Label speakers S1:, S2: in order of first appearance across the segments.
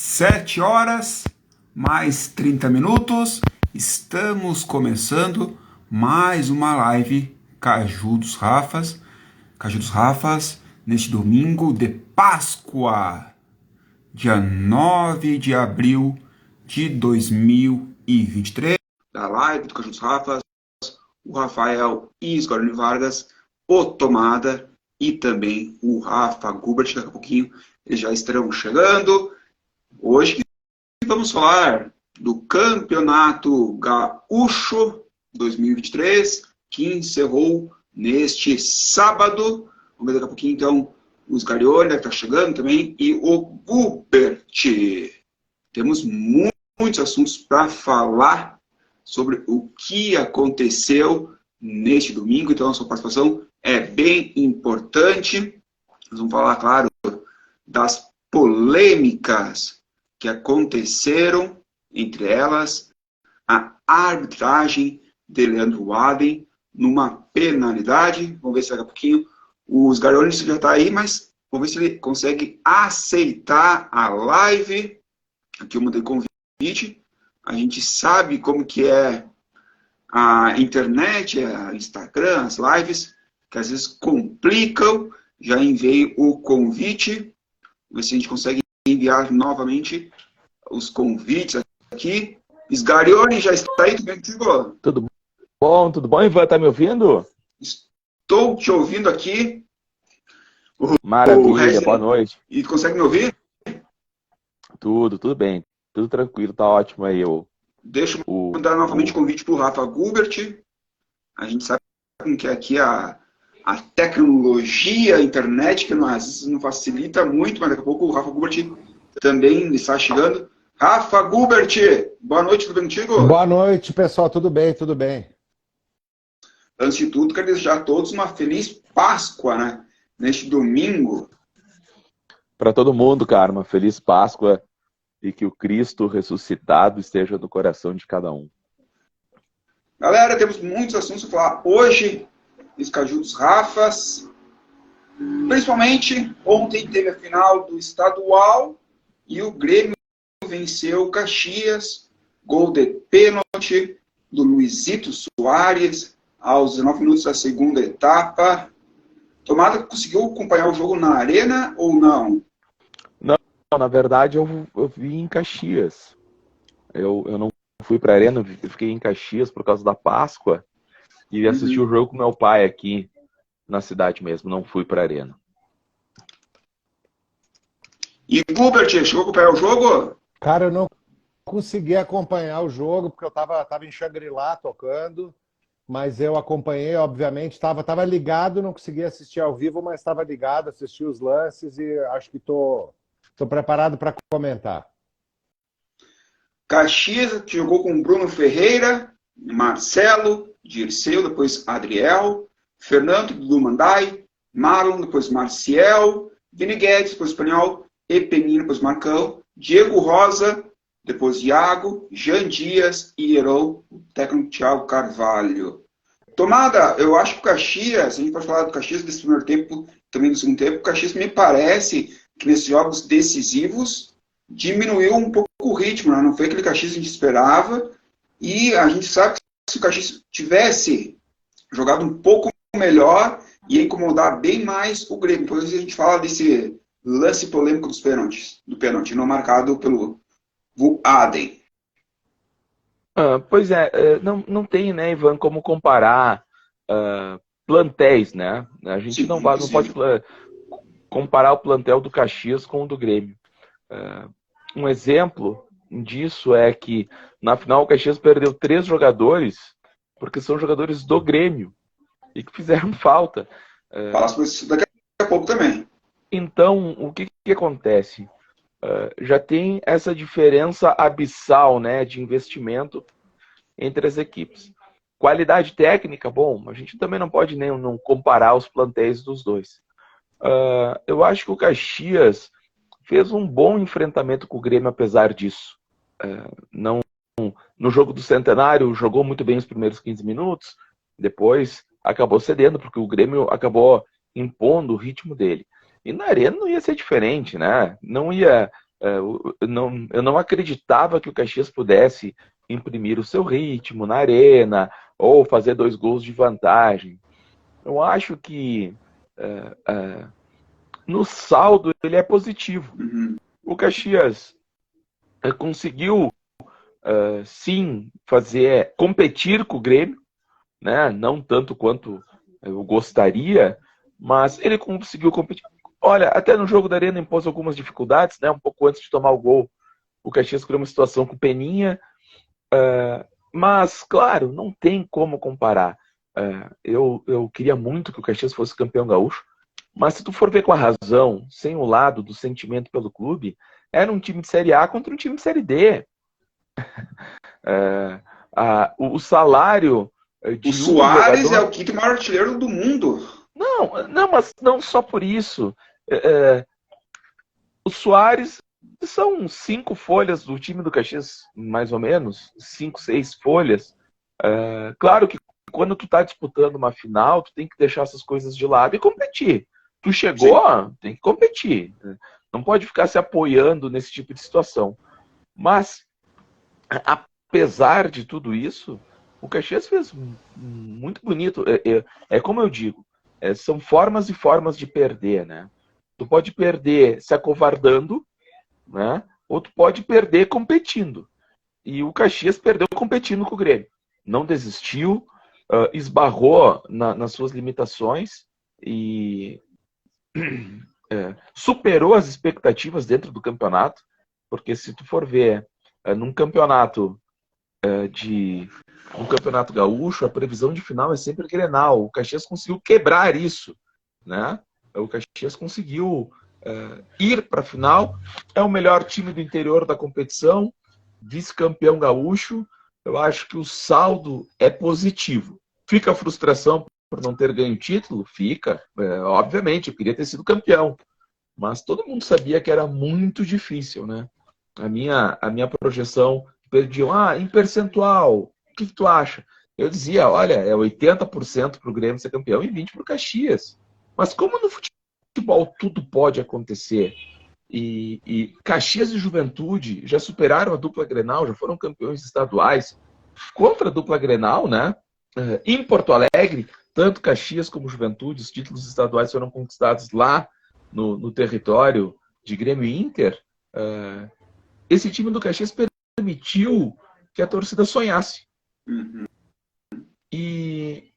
S1: 7 horas, mais 30 minutos, estamos começando mais uma live Caju dos Rafas. Caju dos Rafas, neste domingo de Páscoa, dia 9 de abril de 2023. Da live do Caju dos Rafas, o Rafael Isgorni Vargas, o Tomada e também o Rafa Gubert. Daqui a pouquinho eles já estarão chegando. Hoje vamos falar do Campeonato Gaúcho 2023, que encerrou neste sábado. Vamos ver daqui a pouquinho, então, os Garioli, que está chegando também, e o Gubert. Temos muitos assuntos para falar sobre o que aconteceu neste domingo, então a sua participação é bem importante. Nós vamos falar, claro, das polêmicas que aconteceram, entre elas a arbitragem de Leandro Wadden numa penalidade. Vamos ver se daqui a pouquinho os Garioli já está aí, mas vamos ver se ele consegue aceitar a live. Aqui eu mandei convite. A gente sabe como que é a internet, a Instagram, as lives, que às vezes complicam. Já enviei o convite. Vamos ver se a gente consegue enviar novamente os convites aqui. Sgarioni, já está aí? Tudo bem contigo?
S2: Tudo bom, Ivan? Tá me ouvindo?
S1: Estou te ouvindo aqui.
S2: Maravilha, boa noite.
S1: E consegue me ouvir?
S2: Tudo bem. Tudo tranquilo, tá ótimo aí.
S1: Deixa eu mandar novamente o convite para o Rafa Gubert. A gente sabe como que é aqui a tecnologia, a internet, que às vezes não facilita muito, mas daqui a pouco o Rafa Gubert também está chegando. Rafa Gubert, boa noite, tudo bem contigo?
S3: Boa noite, pessoal, tudo bem, tudo bem.
S1: Antes de tudo, quero desejar a todos uma feliz Páscoa, né? Neste domingo.
S2: Para todo mundo, cara, uma feliz Páscoa e que o Cristo ressuscitado esteja no coração de cada um.
S1: Galera, temos muitos assuntos para falar hoje. Os Caju dos Rafas. Principalmente, ontem teve a final do estadual e o Grêmio venceu o Caxias. Gol de pênalti do Luizito Soares aos 19 minutos da segunda etapa. Tomada, conseguiu acompanhar o jogo na arena ou não?
S2: Não, na verdade eu vi em Caxias. Eu não fui para a arena, eu fiquei em Caxias por causa da Páscoa e assisti o jogo com meu pai aqui na cidade mesmo, não fui para a arena.
S1: E Gubert, chegou a acompanhar o jogo?
S3: Cara, eu não consegui acompanhar o jogo, porque eu estava em Xangri-Lá tocando, mas eu acompanhei, obviamente, estava ligado, não consegui assistir ao vivo, mas estava ligado, assisti os lances e acho que estou preparado para comentar.
S1: Caxias jogou com Bruno Ferreira, Marcelo, Dirceu, depois Adriel, Fernando do Mandai, Marlon, depois Marcial, Vini Guedes, depois Espanhol, Epenino, depois Marcão, Diego Rosa, depois Iago, Jean Dias e Herol, o técnico Thiago Carvalho. Tomada, eu acho que o Caxias, a gente pode falar do Caxias desse primeiro tempo, também do segundo tempo, o Caxias me parece que nesses jogos decisivos diminuiu um pouco o ritmo, né? Não foi aquele Caxias que a gente esperava, e a gente sabe que se o Caxias tivesse jogado um pouco melhor, ia incomodar bem mais o Grêmio. Por isso a gente fala desse lance polêmico dos pênaltis, do pênalti não marcado pelo Wadden.
S2: Pois é, não tem, né, Ivan, como comparar plantéis, né? A gente não pode comparar o plantel do Caxias com o do Grêmio. Um exemplo disso é que na final o Caxias perdeu 3 jogadores porque são jogadores do Grêmio e que fizeram falta.
S1: Fala sobre isso daqui a pouco também.
S2: Então, o que acontece? Já tem essa diferença abissal, né, de investimento entre as equipes. Qualidade técnica, bom, a gente também não pode nem não comparar os plantéis dos dois. Eu acho que o Caxias fez um bom enfrentamento com o Grêmio apesar disso. No jogo do Centenário, jogou muito bem os primeiros 15 minutos, depois acabou cedendo, porque o Grêmio acabou impondo o ritmo dele. E na arena não ia ser diferente, né? Não ia Eu não acreditava que o Caxias pudesse imprimir o seu ritmo na arena ou fazer 2 gols de vantagem. Eu acho que no saldo ele é positivo. O Caxias conseguiu sim competir com o Grêmio, né? Não tanto quanto eu gostaria, mas ele conseguiu competir. Olha, até no jogo da Arena impôs algumas dificuldades, né? Um pouco antes de tomar o gol, o Caxias criou uma situação com o Peninha, mas, claro, não tem como comparar. Eu queria muito que o Caxias fosse campeão gaúcho, mas se tu for ver com a razão, sem o lado do sentimento pelo clube, era um time de Série A contra um time de Série D. O salário de
S1: o Soares jogador... é o quinto maior artilheiro do mundo.
S2: Não, mas não só por isso. O Soares são 5 folhas do time do Caxias, mais ou menos, 5, 6 folhas. Claro que quando tu tá disputando uma final, tu tem que deixar essas coisas de lado e competir. Tu chegou, tem que competir. Não pode ficar se apoiando nesse tipo de situação. Mas, apesar de tudo isso, o Caxias fez muito bonito. Como eu digo, são formas e formas de perder, né? Tu pode perder se acovardando, né? Ou tu pode perder competindo. E o Caxias perdeu competindo com o Grêmio. Não desistiu, esbarrou nas suas limitações e superou as expectativas dentro do campeonato, porque se tu for ver num campeonato um campeonato gaúcho, a previsão de final é sempre Grenal. O Caxias conseguiu quebrar isso, né? O Caxias conseguiu ir para a final, é o melhor time do interior da competição, vice-campeão gaúcho. Eu acho que o saldo é positivo. Fica a frustração por não ter ganho o título? Fica. Obviamente, eu queria ter sido campeão. Mas todo mundo sabia que era muito difícil, né? A minha projeção, perdiam, em percentual, o que tu acha? Eu dizia, olha, é 80% para o Grêmio ser campeão e 20% para o Caxias. Mas como no futebol tudo pode acontecer, e Caxias e Juventude já superaram a dupla Grenal, já foram campeões estaduais, contra a dupla Grenal, né? Em Porto Alegre, tanto Caxias como Juventude, os títulos estaduais foram conquistados lá no território de Grêmio e Inter. Esse time do Caxias permitiu que a torcida sonhasse. E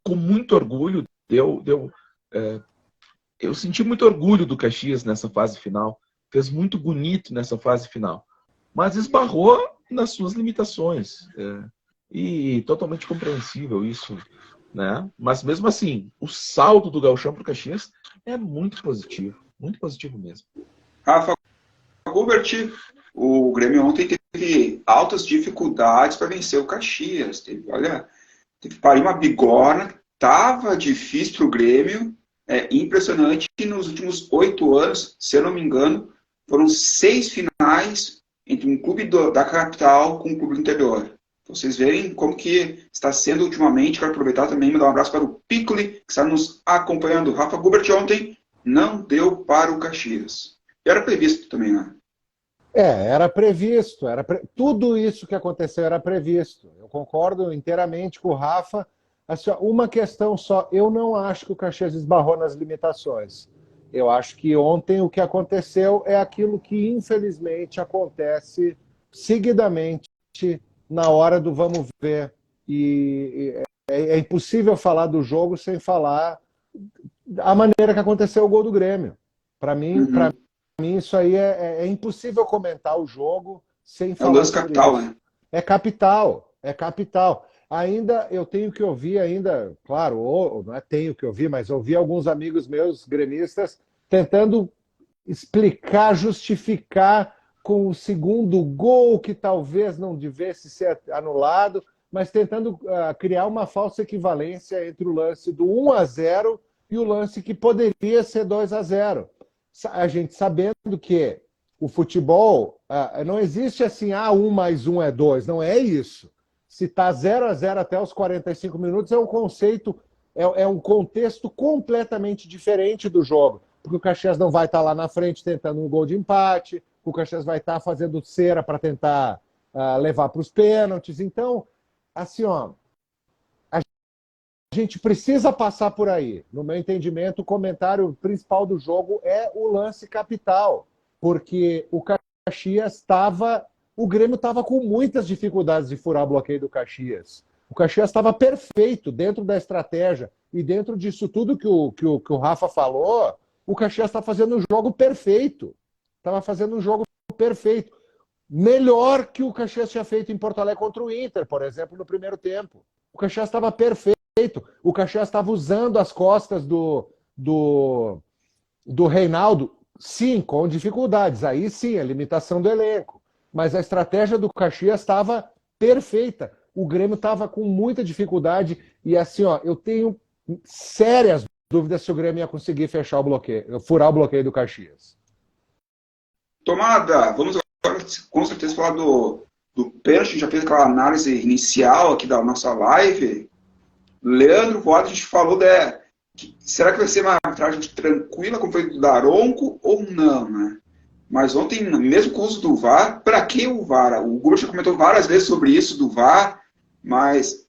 S2: com muito orgulho, eu senti muito orgulho do Caxias nessa fase final. Fez muito bonito nessa fase final. Mas esbarrou nas suas limitações. E totalmente compreensível isso, né? Mas mesmo assim, o saldo do Gauchão para o Caxias é muito positivo mesmo.
S1: Rafa Gubert, o Grêmio ontem teve altas dificuldades para vencer o Caxias. Teve que parir uma bigorna, estava difícil para o Grêmio. É impressionante que nos últimos 8 anos, se eu não me engano, foram 6 finais entre um clube da capital com um clube do interior. Vocês verem como que está sendo ultimamente. Quero aproveitar também e mandar um abraço para o Piccoli, que está nos acompanhando. Rafa Gubert ontem não deu para o Caxias. E era previsto também, né?
S3: Era previsto. Tudo isso que aconteceu era previsto. Eu concordo inteiramente com o Rafa. Assim, uma questão só. Eu não acho que o Caxias esbarrou nas limitações. Eu acho que ontem o que aconteceu é aquilo que, infelizmente, acontece seguidamente na hora do vamos ver. E é impossível falar do jogo sem falar a maneira que aconteceu o gol do Grêmio. Para mim, isso aí é impossível comentar o jogo sem falar.
S1: É o lance capital, né?
S3: É capital. Ainda eu tenho que ouvir, claro, não é tenho que ouvir, mas ouvi alguns amigos meus gremistas tentando explicar, justificar com o segundo gol que talvez não devesse ser anulado, mas tentando criar uma falsa equivalência entre o lance do 1-0 e o lance que poderia ser 2-0. A gente sabendo que o futebol não existe assim, 1 mais 1 é 2, não é isso. Se está 0-0 até os 45 minutos, é um conceito, é um contexto completamente diferente do jogo. porque o Caxias não vai estar lá na frente tentando um gol de empate, o Caxias vai estar fazendo cera para tentar levar para os pênaltis. Então, assim, ó, a gente precisa passar por aí. No meu entendimento, o comentário principal do jogo é o lance capital, porque o Caxias estava... O Grêmio estava com muitas dificuldades de furar o bloqueio do Caxias. O Caxias estava perfeito dentro da estratégia e dentro disso tudo que o Rafa falou, o Caxias está fazendo um jogo perfeito. Estava fazendo um jogo perfeito. Melhor que o Caxias tinha feito em Porto Alegre contra o Inter, por exemplo, no primeiro tempo. O Caxias estava perfeito. O Caxias estava usando as costas do Reinaldo, sim, com dificuldades. Aí sim, a limitação do elenco. Mas a estratégia do Caxias estava perfeita. O Grêmio estava com muita dificuldade e assim, ó, eu tenho sérias dúvidas se o Grêmio ia conseguir fechar o bloqueio, furar o bloqueio do Caxias.
S1: Tomada, vamos agora com certeza falar do pênalti, já fez aquela análise inicial aqui da nossa live. Leandro Voada, a gente falou será que vai ser uma arbitragem tranquila, como foi do Daronco, ou não, né? Mas ontem, mesmo com o uso do VAR, para que o VAR? O Google já comentou várias vezes sobre isso, do VAR, mas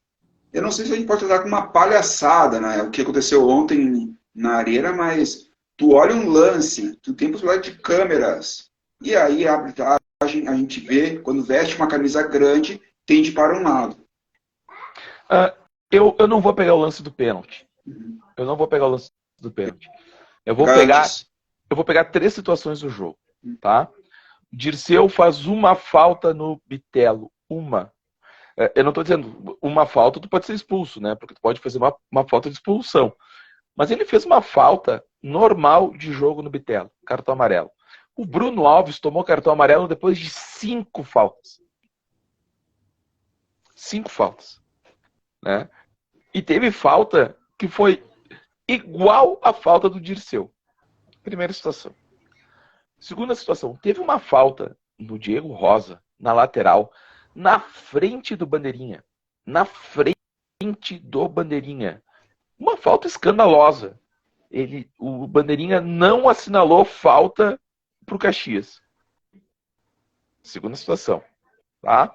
S1: eu não sei se a gente pode tratar como uma palhaçada, né? O que aconteceu ontem na Arena, mas tu olha um lance, tu tem possibilidade de câmeras, e aí a arbitragem, a gente vê, quando veste uma camisa grande, tende para um lado.
S2: Eu não vou pegar o lance do pênalti. Eu não vou pegar o lance do pênalti. Eu vou pegar 3 situações do jogo. Tá? Dirceu faz uma falta no Bitelo. Uma. Eu não estou dizendo uma falta, tu pode ser expulso, né? Porque tu pode fazer uma falta de expulsão. Mas ele fez uma falta normal de jogo no Bitelo. Cartão amarelo. O Bruno Alves tomou cartão amarelo depois de 5 faltas. 5 faltas. Né? E teve falta que foi igual à falta do Dirceu. Primeira situação. Segunda situação, teve uma falta do Diego Rosa, na lateral, na frente do Bandeirinha. Na frente do Bandeirinha. Uma falta escandalosa. O Bandeirinha não assinalou falta para o Caxias. Segunda situação. Tá?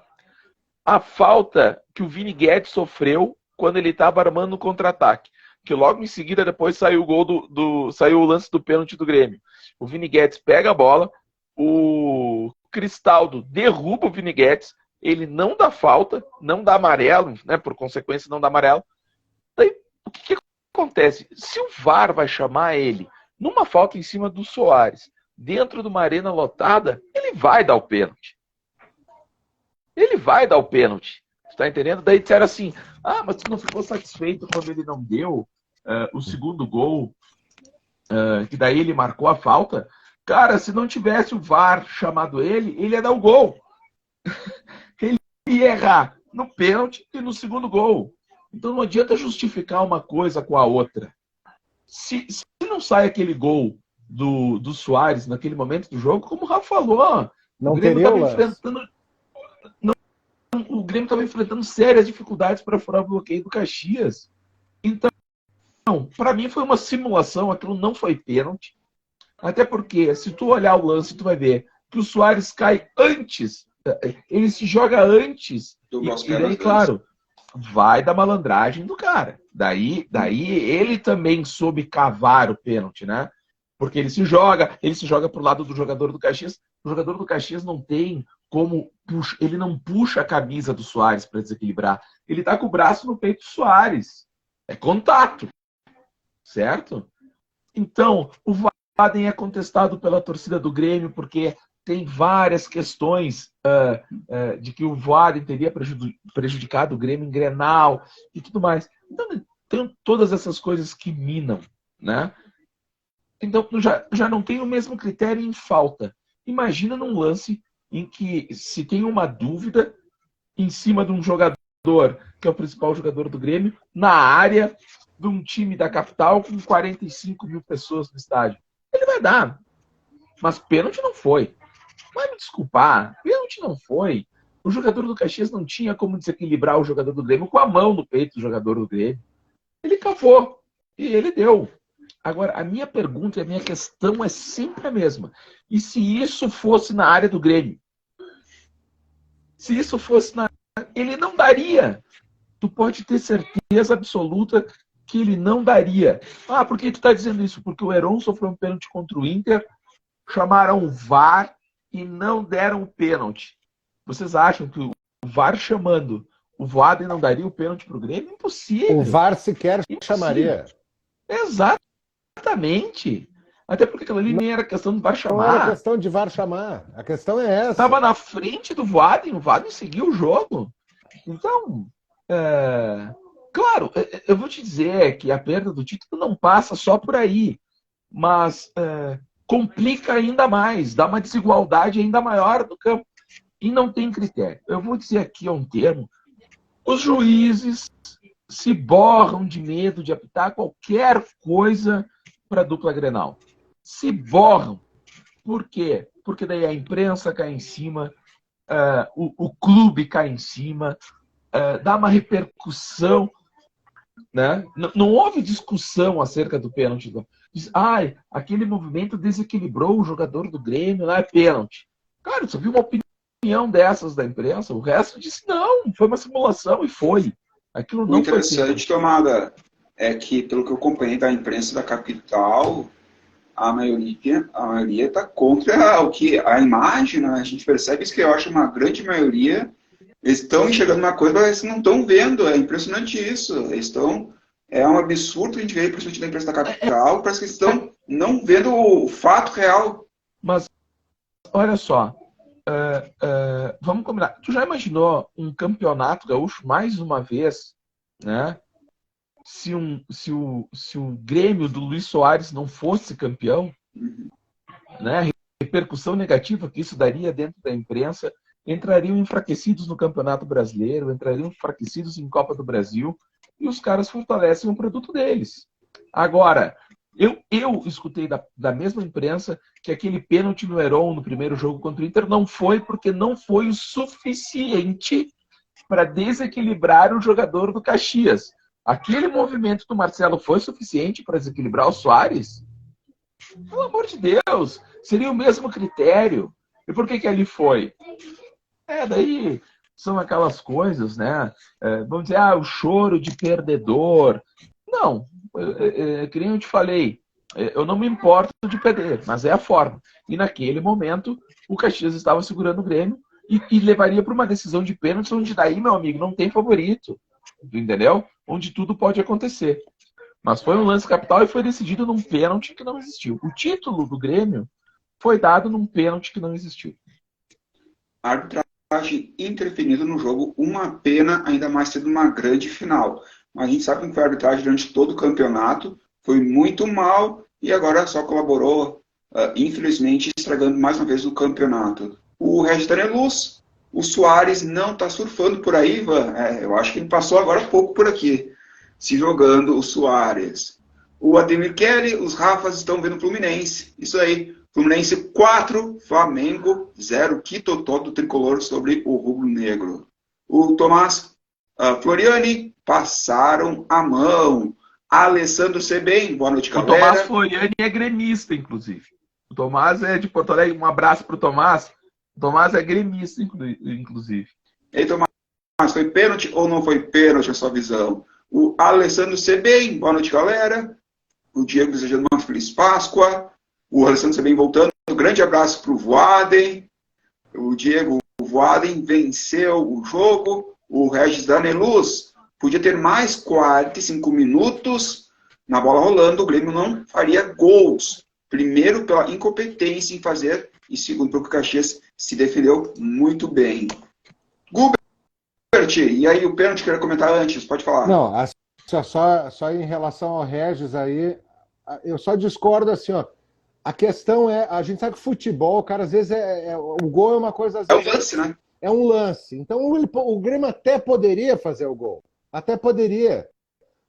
S2: A falta que o Vini Guedes sofreu quando ele estava armando o contra-ataque. Que logo em seguida depois saiu o gol saiu o lance do pênalti do Grêmio. O Vini Guedes pega a bola, o Cristaldo derruba o Vini Guedes, ele não dá falta, não dá amarelo, né? Por consequência não dá amarelo. Daí, o que acontece? Se o VAR vai chamar ele numa falta em cima do Soares, dentro de uma arena lotada, ele vai dar o pênalti. Ele vai dar o pênalti. Tá entendendo? Daí disseram assim, mas tu não ficou satisfeito quando ele não deu o segundo gol, que daí ele marcou a falta? Cara, se não tivesse o VAR chamado ele ia dar o gol. Ele ia errar no pênalti e no segundo gol. Então não adianta justificar uma coisa com a outra. Se não sai aquele gol do Soares naquele momento do jogo, como o Rafa falou,
S3: não teria o lance.
S2: O Grêmio estava enfrentando sérias dificuldades para furar o bloqueio do Caxias. Então, para mim foi uma simulação, aquilo não foi pênalti. Até porque, se tu olhar o lance, tu vai ver que o Soares cai antes, ele se joga antes. E daí, claro, vai da malandragem do cara. Daí ele também soube cavar o pênalti, né? Porque ele se joga pro lado do jogador do Caxias. O jogador do Caxias não tem como ele não puxa a camisa do Soares para desequilibrar. Ele tá com o braço no peito do Soares. É contato. Certo? Então, o Vaden é contestado pela torcida do Grêmio porque tem várias questões de que o Vaden teria prejudicado o Grêmio em Grenal e tudo mais. Então, tem todas essas coisas que minam, né? Então, já não tem o mesmo critério em falta. Imagina num lance em que se tem uma dúvida em cima de um jogador, que é o principal jogador do Grêmio, na área de um time da capital com 45 mil pessoas no estádio. Ele vai dar. Mas pênalti não foi. Vai me desculpar. Pênalti não foi. O jogador do Caxias não tinha como desequilibrar o jogador do Grêmio com a mão no peito do jogador do Grêmio. Ele cavou. E ele deu. Agora, a minha pergunta e a minha questão é sempre a mesma. E se isso fosse na área do Grêmio? Se isso fosse na... Ele não daria. Tu pode ter certeza absoluta que ele não daria. Ah, por que tu está dizendo isso? Porque o Heron sofreu um pênalti contra o Inter, chamaram o VAR e não deram o pênalti. Vocês acham que o VAR chamando o Voaden não daria o pênalti para o Grêmio? Impossível.
S3: O VAR sequer
S2: Impossível.
S3: chamaria.
S2: Exatamente. Até porque aquilo ali nem era questão do VAR chamar.
S3: Não era questão de VAR chamar. A questão é essa.
S2: Estava na frente do Voaden, o Voaden seguiu o jogo. Então, claro, eu vou te dizer que a perda do título não passa só por aí, mas complica ainda mais, dá uma desigualdade ainda maior no campo. E não tem critério. Eu vou dizer aqui um termo: os juízes se borram de medo de apitar qualquer coisa para a dupla Grenal. Se borram. Por quê? Porque daí a imprensa cai em cima, o clube cai em cima, dá uma repercussão, né? Não houve discussão acerca do pênalti. Diz, aquele movimento desequilibrou o jogador do Grêmio, lá é pênalti. Cara, você viu uma opinião dessas da imprensa? O resto disse, não, foi uma simulação e foi. Aquilo não foi.
S1: O interessante, Tomada, é que, pelo que eu acompanhei da imprensa da capital, a maioria está contra a imagem, né? A gente percebe isso, que eu acho uma grande maioria. Eles estão enxergando uma coisa, mas não estão vendo. É impressionante isso. É um absurdo a gente ver, principalmente da imprensa da capital, parece que eles estão não vendo o fato real.
S2: Mas, olha só, vamos combinar. Tu já imaginou um campeonato gaúcho mais uma vez, né? Se o Grêmio do Luís Soares não fosse campeão, né? A repercussão negativa que isso daria dentro da imprensa, entrariam enfraquecidos no Campeonato Brasileiro, entrariam enfraquecidos em Copa do Brasil, e os caras fortalecem o produto deles. Agora, eu escutei da mesma imprensa que aquele pênalti no Heron no primeiro jogo contra o Inter não foi porque não foi o suficiente para desequilibrar o jogador do Caxias. Aquele movimento do Marcelo foi suficiente para desequilibrar o Soares? Pelo amor de Deus, seria o mesmo critério. E por que ali foi? Daí são aquelas coisas, né? Vamos dizer, o choro de perdedor. Não, que nem eu te falei, eu não me importo de perder, mas é a forma. E naquele momento, o Caxias estava segurando o Grêmio e levaria para uma decisão de pênalti, onde daí, meu amigo, não tem favorito. Entendeu? Onde tudo pode acontecer. Mas foi um lance capital e foi decidido num pênalti que não existiu. O título do Grêmio foi dado num pênalti que não existiu.
S1: A arbitragem interferindo no jogo, uma pena, ainda mais sendo uma grande final. Mas a gente sabe que foi a arbitragem durante todo o campeonato, foi muito mal e agora só colaborou, infelizmente, estragando mais uma vez o campeonato. O Regis Daneluz, o Soares não está surfando por aí, Ivan. Eu acho que ele passou agora há pouco por aqui, se jogando o Soares. O Ademir Kelly, os Rafas estão vendo o Fluminense. Isso aí. Fluminense 4, Flamengo 0. Que totó do tricolor sobre o rubro-negro. O Tomás Floriani passaram a mão. Alessandro Sebem, boa noite, galera.
S2: O Tomás Floriani é gremista, inclusive. O Tomás é de Porto Alegre. Um abraço para o Tomás. O Tomás é gremista, inclusive.
S1: E aí, Tomás, foi pênalti ou não foi pênalti a sua visão? O Alessandro Sebem, boa noite, galera. O Diego desejando uma feliz Páscoa. O Alessandro Sebem voltando. Um grande abraço para o Voaden. O Diego, o Voaden venceu o jogo. O Regis Daneluz podia ter mais 45 minutos na bola rolando. O Grêmio não faria gols. Primeiro, pela incompetência em fazer, e segundo, porque o Caxias se defendeu muito bem. Gubert, e aí o pênalti que eu ia comentar antes, pode falar.
S3: Não, só em relação ao Regis aí, eu só discordo assim, ó. A questão é, a gente sabe que futebol, cara, às vezes o gol é uma coisa... Às vezes,
S1: um lance, né?
S3: É um lance. Então o Grêmio até poderia fazer o gol. Até poderia.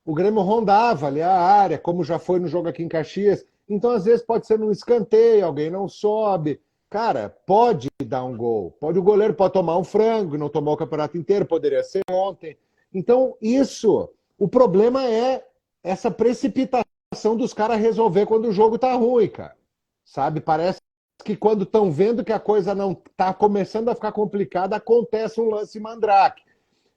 S3: O Grêmio rondava ali a área, como já foi no jogo aqui em Caxias. Então, às vezes, pode ser num escanteio, alguém não sobe. Cara, pode dar um gol. O goleiro pode tomar um frango, não tomou o campeonato inteiro, poderia ser ontem. Então, o problema é essa precipitação dos caras resolver quando o jogo tá ruim, cara. Sabe? Parece que quando estão vendo que a coisa não tá começando a ficar complicada, acontece um lance mandrake.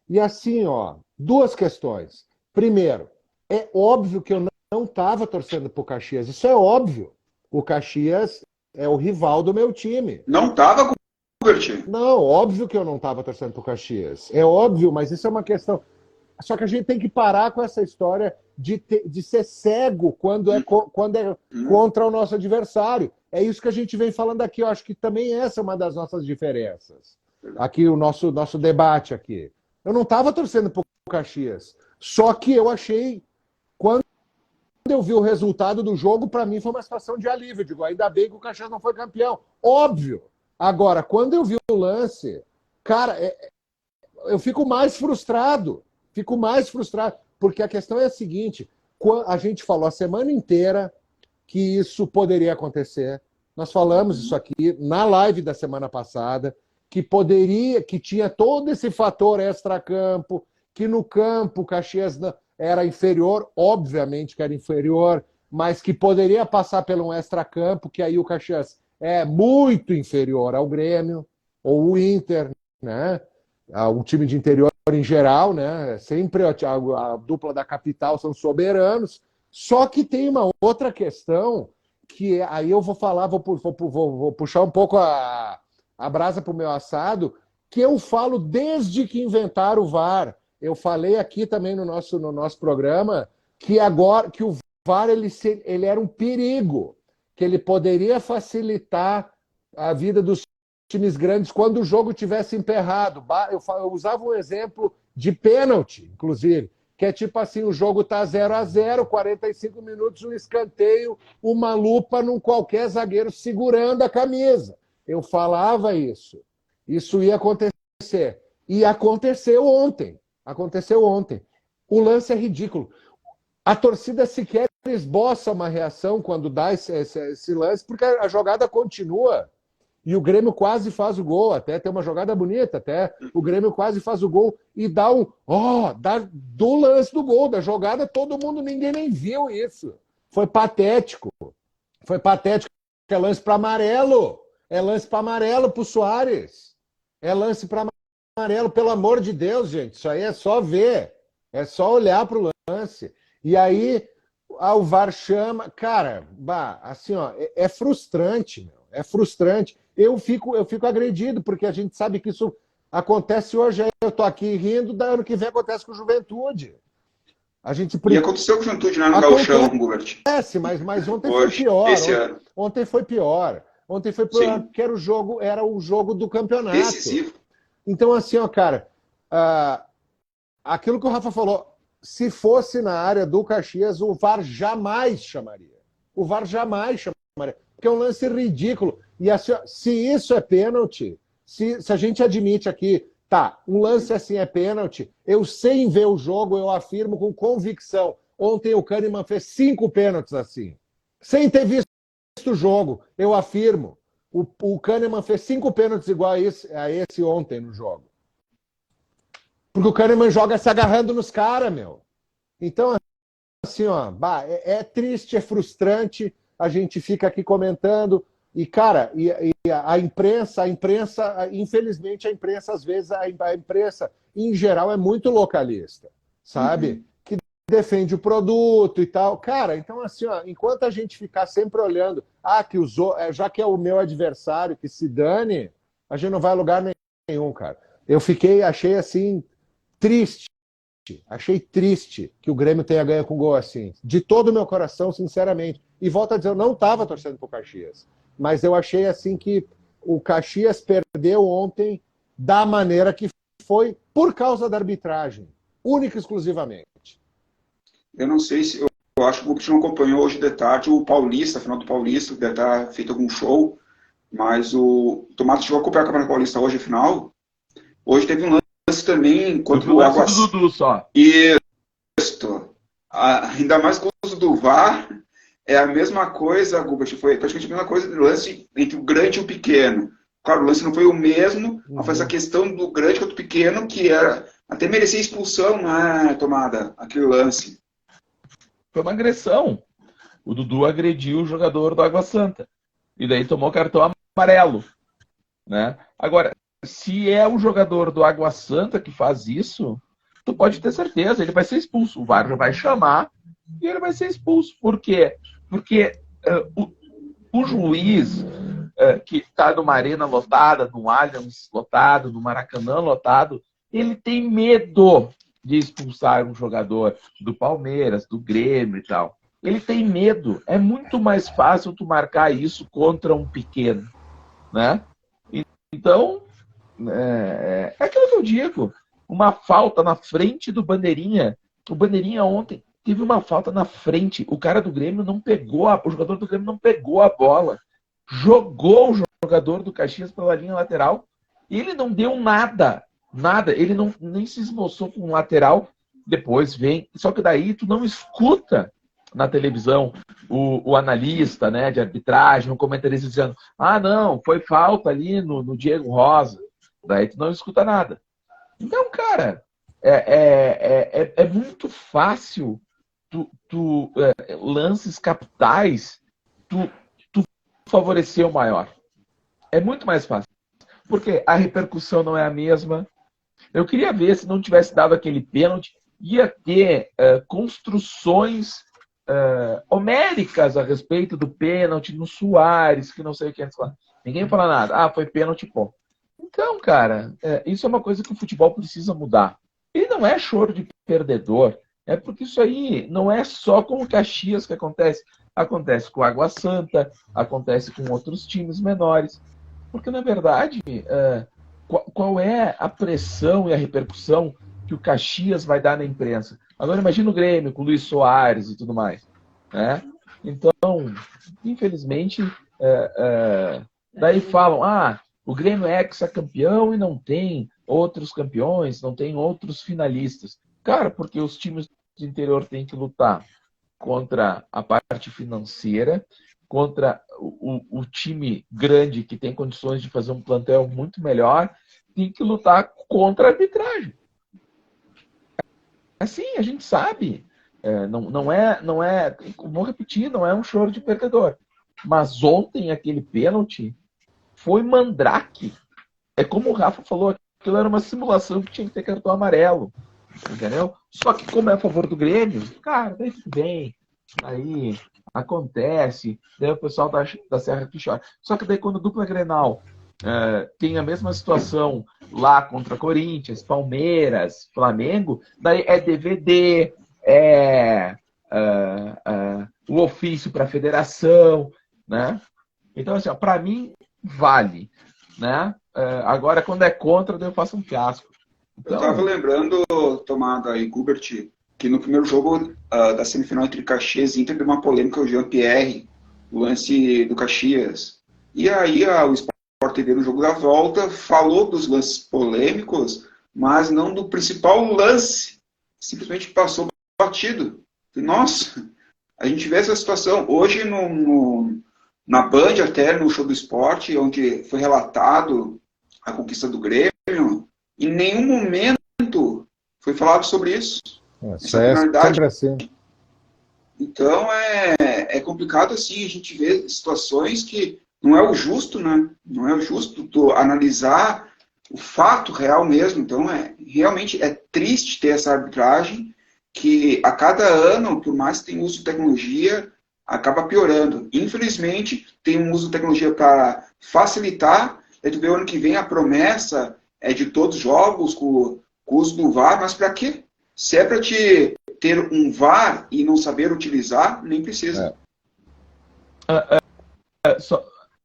S3: E assim, ó, duas questões. Primeiro, é óbvio que eu não estava torcendo pro Caxias. Isso é óbvio. O Caxias é o rival do meu time.
S1: Não tava, Gubert?
S3: Não, óbvio que eu não estava torcendo pro Caxias. É óbvio, mas isso é uma questão. Só que a gente tem que parar com essa história de ser cego quando é contra o nosso adversário. É isso que a gente vem falando aqui. Eu acho que também essa é uma das nossas diferenças. Aqui, o nosso debate aqui. Eu não estava torcendo pro Caxias. Só que eu achei, quando eu vi o resultado do jogo, para mim foi uma situação de alívio. Eu digo, ainda bem que o Caxias não foi campeão. Óbvio. Agora, quando eu vi o lance, cara, eu fico mais frustrado. Fico mais frustrado. Porque a questão é a seguinte: a gente falou a semana inteira que isso poderia acontecer. Nós falamos isso aqui na live da semana passada, que tinha todo esse fator extracampo, que no campo o Caxias era inferior, obviamente que era inferior, mas que poderia passar por um extracampo, que aí o Caxias é muito inferior ao Grêmio, ou o Inter, né? O time de interior em geral, né? Sempre a dupla da capital são soberanos. Só que tem uma outra questão que aí eu vou falar, vou puxar um pouco a brasa para o meu assado, que eu falo desde que inventaram o VAR. Eu falei aqui também no nosso programa que agora que o VAR ele era um perigo, que ele poderia facilitar a vida dos times grandes quando o jogo tivesse emperrado. Eu usava um exemplo de pênalti, inclusive, que é tipo assim, o jogo tá 0-0, 45 minutos, um escanteio, uma lupa num qualquer zagueiro segurando a camisa. Eu falava isso. Isso ia acontecer. E aconteceu ontem. Aconteceu ontem. O lance é ridículo. A torcida sequer esboça uma reação quando dá esse lance, porque a jogada continua. E o Grêmio quase faz o gol, até tem uma jogada bonita, até o Grêmio quase faz o gol e dá do lance do gol, da jogada, todo mundo, ninguém nem viu isso. Foi patético. Foi patético. É lance para amarelo. É lance para amarelo pro Soares. É lance para amarelo, pelo amor de Deus, gente. Isso aí é só ver. É só olhar pro lance. E aí, o VAR chama. Cara, assim, ó, é frustrante, meu. É frustrante. Eu fico agredido, porque a gente sabe que isso acontece hoje. Eu tô aqui rindo, da ano que vem acontece com o Juventude.
S1: E aconteceu com o Juventude, né, no Gauchão, Gubert?
S3: Acontece, mas ontem foi pior.
S1: Esse ano.
S3: Ontem foi pior. Ontem foi pior, porque era o jogo do campeonato.
S1: Decisivo.
S3: Então, assim, ó, cara, aquilo que o Rafa falou, se fosse na área do Caxias, o VAR jamais chamaria. O VAR jamais chamaria. Porque é um lance ridículo. E assim, se isso é pênalti, se a gente admite aqui, tá, um lance assim é pênalti, eu sem ver o jogo, eu afirmo com convicção. Ontem o Kahneman fez 5 pênaltis assim. Sem ter visto o jogo, eu afirmo. O Kahneman fez 5 pênaltis igual a esse ontem no jogo. Porque o Kahneman joga se agarrando nos caras, meu. Então, assim, ó, é triste, é frustrante, a gente fica aqui comentando. E, cara, a imprensa, infelizmente, a imprensa, às vezes, a imprensa, em geral, é muito localista, sabe? Que defende o produto e tal. Cara, então, assim, ó, enquanto a gente ficar sempre olhando, já que é o meu adversário, que se dane, a gente não vai a lugar nenhum, cara. Achei, assim, triste. Achei triste que o Grêmio tenha ganho com gol assim. De todo o meu coração, sinceramente. E volto a dizer, eu não estava torcendo pro Caxias. Mas eu achei assim que o Caxias perdeu ontem da maneira que foi por causa da arbitragem. Única e exclusivamente.
S1: Eu não sei se... Eu acho que o Gubert não acompanhou hoje de tarde o Paulista, final do Paulista, deve estar feito algum show. Mas o Tomás chegou a acompanhar o Campeonato Paulista hoje, final. Hoje teve um lance também contra o Água
S2: só.
S1: Isso. Ainda mais com o uso do VAR, é a mesma coisa, Gubert, foi praticamente a mesma coisa do lance entre o grande e o pequeno. Claro, o lance não foi o mesmo, mas foi essa questão do grande contra o pequeno, que até merecia expulsão na tomada, aquele lance.
S2: Foi uma agressão. o Dudu agrediu o jogador do Água Santa. E daí tomou cartão amarelo, né? Agora, se é o jogador do Água Santa que faz isso, tu pode ter certeza, ele vai ser expulso. O VAR já vai chamar e ele vai ser expulso. Por quê? Porque o juiz que está numa arena lotada, no Allianz lotado, no Maracanã lotado, ele tem medo de expulsar um jogador do Palmeiras, do Grêmio e tal. Ele tem medo. É muito mais fácil tu marcar isso contra um pequeno, né? Então, é aquilo que eu digo. Uma falta na frente do Bandeirinha. O Bandeirinha ontem teve uma falta na frente. O cara do Grêmio não pegou, o jogador do Grêmio não pegou a bola. Jogou o jogador do Caxias pela linha lateral. E ele não deu nada. Nada. Ele nem se esboçou com o lateral. Depois vem. Só que daí tu não escuta na televisão o analista, né, de arbitragem, o comentarista dizendo: ah, não, foi falta ali no Diego Rosa. Daí tu não escuta nada. Então, cara, é muito fácil lances capitais, tu favorecer o maior. É muito mais fácil. Porque a repercussão não é a mesma. Eu queria ver, se não tivesse dado aquele pênalti, ia ter construções homéricas a respeito do pênalti no Suárez, que não sei o que. Ninguém fala nada. Ah, foi pênalti, pô. Então, cara, isso é uma coisa que o futebol precisa mudar. E não é choro de perdedor. É porque isso aí não é só com o Caxias que acontece. Acontece com o Água Santa, acontece com outros times menores. Porque, na verdade, qual é a pressão e a repercussão que o Caxias vai dar na imprensa? Agora imagina o Grêmio com o Luis Soares e tudo mais, né? Então, infelizmente, daí falam: ah, o Grêmio é ex-campeão e não tem outros campeões, não tem outros finalistas. Cara, porque os times do interior têm que lutar contra a parte financeira, contra o time grande que tem condições de fazer um plantel muito melhor, tem que lutar contra a arbitragem. Assim, a gente sabe. Não é, vou repetir, não é um choro de perdedor. Mas ontem aquele pênalti foi mandrake. É como o Rafa falou, aquilo era uma simulação que tinha que ter cartão amarelo. Entendeu? Só que como é a favor do Grêmio, cara, daí tudo bem. Aí acontece, daí o pessoal da Serra que chora. Só que daí quando a dupla Grenal tem a mesma situação lá contra Corinthians, Palmeiras, Flamengo, daí é DVD, o ofício para a federação, né? Então, assim, para mim, vale, né? Agora, quando é contra, daí eu faço um fiasco.
S1: Então... Eu estava lembrando, Tomada e Gubert, que no primeiro jogo da semifinal entre Caxias e Inter deu uma polêmica, o Jean-Pierre, o lance do Caxias. E aí o Sport TV no jogo da volta falou dos lances polêmicos, mas não do principal lance. Simplesmente passou batido. Nossa, a gente vê essa situação. Hoje na Band, até no show do esporte, onde foi relatado a conquista do Grêmio, em nenhum momento foi falado sobre isso.
S3: Isso é sempre assim.
S1: Então é complicado assim, a gente vê situações que não é o justo, né? Não é o justo tu analisar o fato real mesmo. Então realmente é triste ter essa arbitragem que a cada ano, por mais que tenha uso de tecnologia, acaba piorando. Infelizmente, tem um uso de tecnologia para facilitar. Aí tu vê o ano que vem a promessa de todos os jogos com o uso do VAR, mas para quê? Se é para te ter um VAR e não saber utilizar, nem precisa.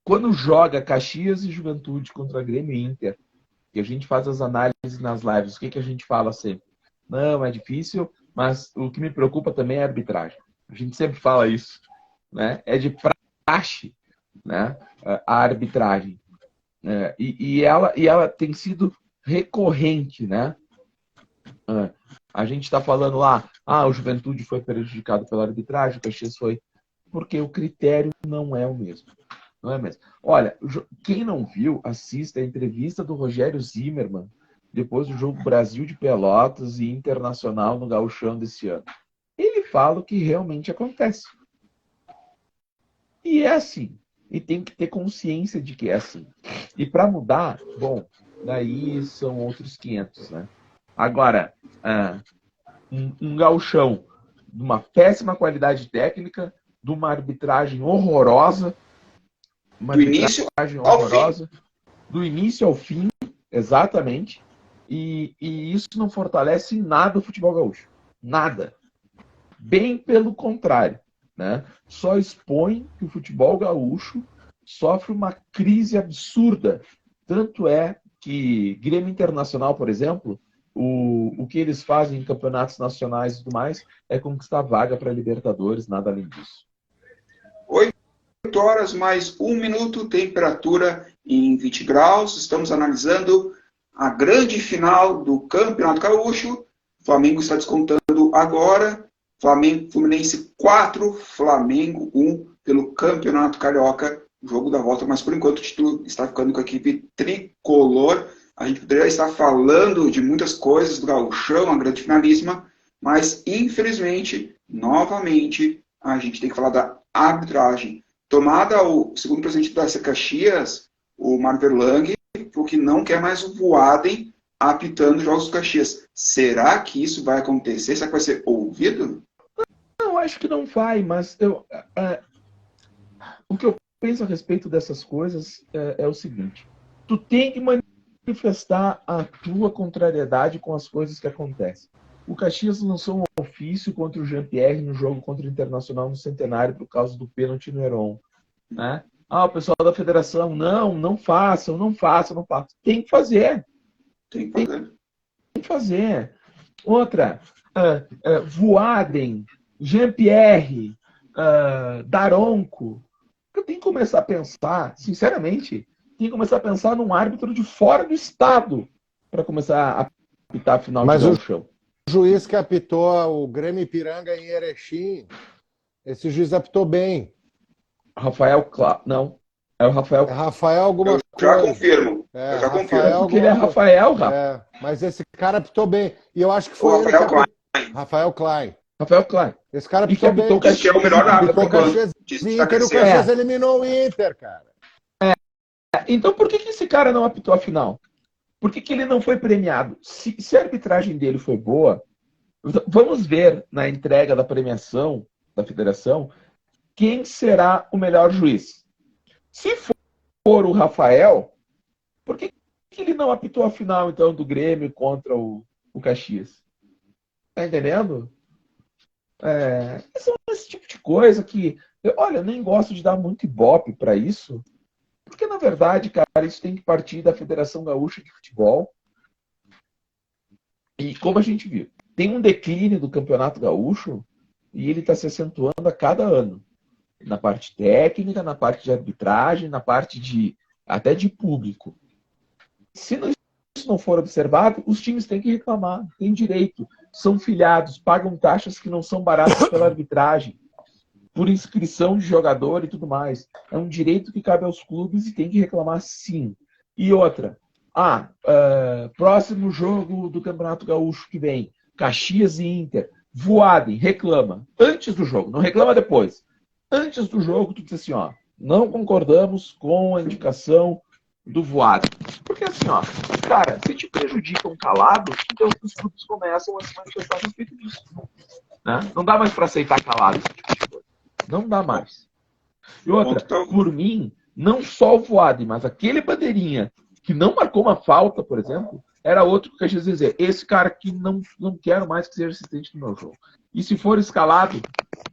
S2: Quando joga Caxias e Juventude contra Grêmio e Inter, e a gente faz as análises nas lives, o que a gente fala sempre? Não, é difícil, mas o que me preocupa também é a arbitragem. A gente sempre fala isso, né? É de praxe, né? A arbitragem. E ela tem sido recorrente, né? A gente está falando lá, o Juventude foi prejudicado pela arbitragem, o Caxias foi, porque o critério não é o mesmo. Não é mesmo. Olha, quem não viu, assista a entrevista do Rogério Zimmermann depois do jogo Brasil de Pelotas e Internacional no Gauchão desse ano. Ele fala o que realmente acontece. E é assim. E tem que ter consciência de que é assim. E para mudar, bom, daí são outros 500, né? Agora, um gauchão de uma péssima qualidade técnica, de uma arbitragem horrorosa,
S1: do início ao fim.
S2: do início ao fim, exatamente, e isso não fortalece em nada o futebol gaúcho. Nada. Bem pelo contrário, né? Só expõe que o futebol gaúcho sofre uma crise absurda. Tanto é que Grêmio Internacional, por exemplo, o que eles fazem em campeonatos nacionais e tudo mais é conquistar vaga para Libertadores, nada além disso.
S1: 8 horas mais 1 minuto, temperatura em 20 graus. Estamos analisando a grande final do Campeonato Gaúcho. O Flamengo está descontando agora. Fluminense 4, Flamengo 1 pelo Campeonato Carioca. O jogo da volta, mas por enquanto o título está ficando com a equipe tricolor. A gente poderia estar falando de muitas coisas do Gauchão, a grande finalíssima, mas infelizmente, novamente, a gente tem que falar da arbitragem. Tomada o segundo presidente da SC Caxias, o Mário Verlang, porque não quer mais o Voaden apitando os Jogos do Caxias. Será que isso vai acontecer? Será que vai ser ouvido?
S2: Não, acho que não vai, mas o que eu penso a respeito dessas coisas é o seguinte. Tu tem que manifestar a tua contrariedade com as coisas que acontecem. O Caxias lançou um ofício contra o Jean-Pierre no jogo contra o Internacional no Centenário por causa do pênalti no Heron. Né? O pessoal da federação, não façam. Tem que fazer. Tem que fazer. Outra, Voaden, Jean-Pierre, Daronco. Eu tenho que começar a pensar, sinceramente, num árbitro de fora do estado para começar a apitar a final de Gauchão.
S3: O juiz que apitou o Grêmio Ipiranga em Erechim, esse juiz apitou bem.
S2: Rafael não. É o Rafael.
S3: É Rafael alguma coisa.
S1: Já confirmo. Eu já confirmo.
S2: Porque ele é Rafael, Rafa.
S3: Mas esse cara apitou bem. E eu acho que foi
S1: o Rafael Klein.
S3: Rafael Klein.
S2: Rafael Klein.
S3: Esse cara apitou bem.
S1: Diz que é o melhor árbitro.
S3: O Caxias eliminou o Inter, cara.
S2: Então por que esse cara não apitou a final? Por que ele não foi premiado? Se a arbitragem dele foi boa, vamos ver na entrega da premiação da federação quem será o melhor juiz. Se for o Rafael, por que ele não apitou a final, então, do Grêmio contra o Caxias? Tá entendendo? Esse tipo de coisa que... eu nem gosto de dar muito ibope para isso, porque, na verdade, cara, isso tem que partir da Federação Gaúcha de Futebol. E, como a gente viu, tem um declínio do Campeonato Gaúcho e ele está se acentuando a cada ano. Na parte técnica, na parte de arbitragem, na parte até de público. Se isso não for observado, os times têm que reclamar, têm direito. São filiados, pagam taxas que não são baratas pela arbitragem, por inscrição de jogador e tudo mais. É um direito que cabe aos clubes e tem que reclamar sim. E outra, próximo jogo do Campeonato Gaúcho que vem, Caxias e Inter, Voaden, reclama. Antes do jogo, não reclama depois. Antes do jogo, tu diz assim, não concordamos com a indicação do Voaden. Porque assim, cara, se te prejudicam calado, então os clubes começam a se manifestar a respeito disso. Né? Não dá mais para aceitar calado esse tipo de coisa. Não dá mais. E outra, por mim, não só o Voaden, mas aquele bandeirinha que não marcou uma falta, por exemplo, era outro que a gente dizer, esse cara aqui não quero mais que seja assistente do meu jogo. E se for escalado,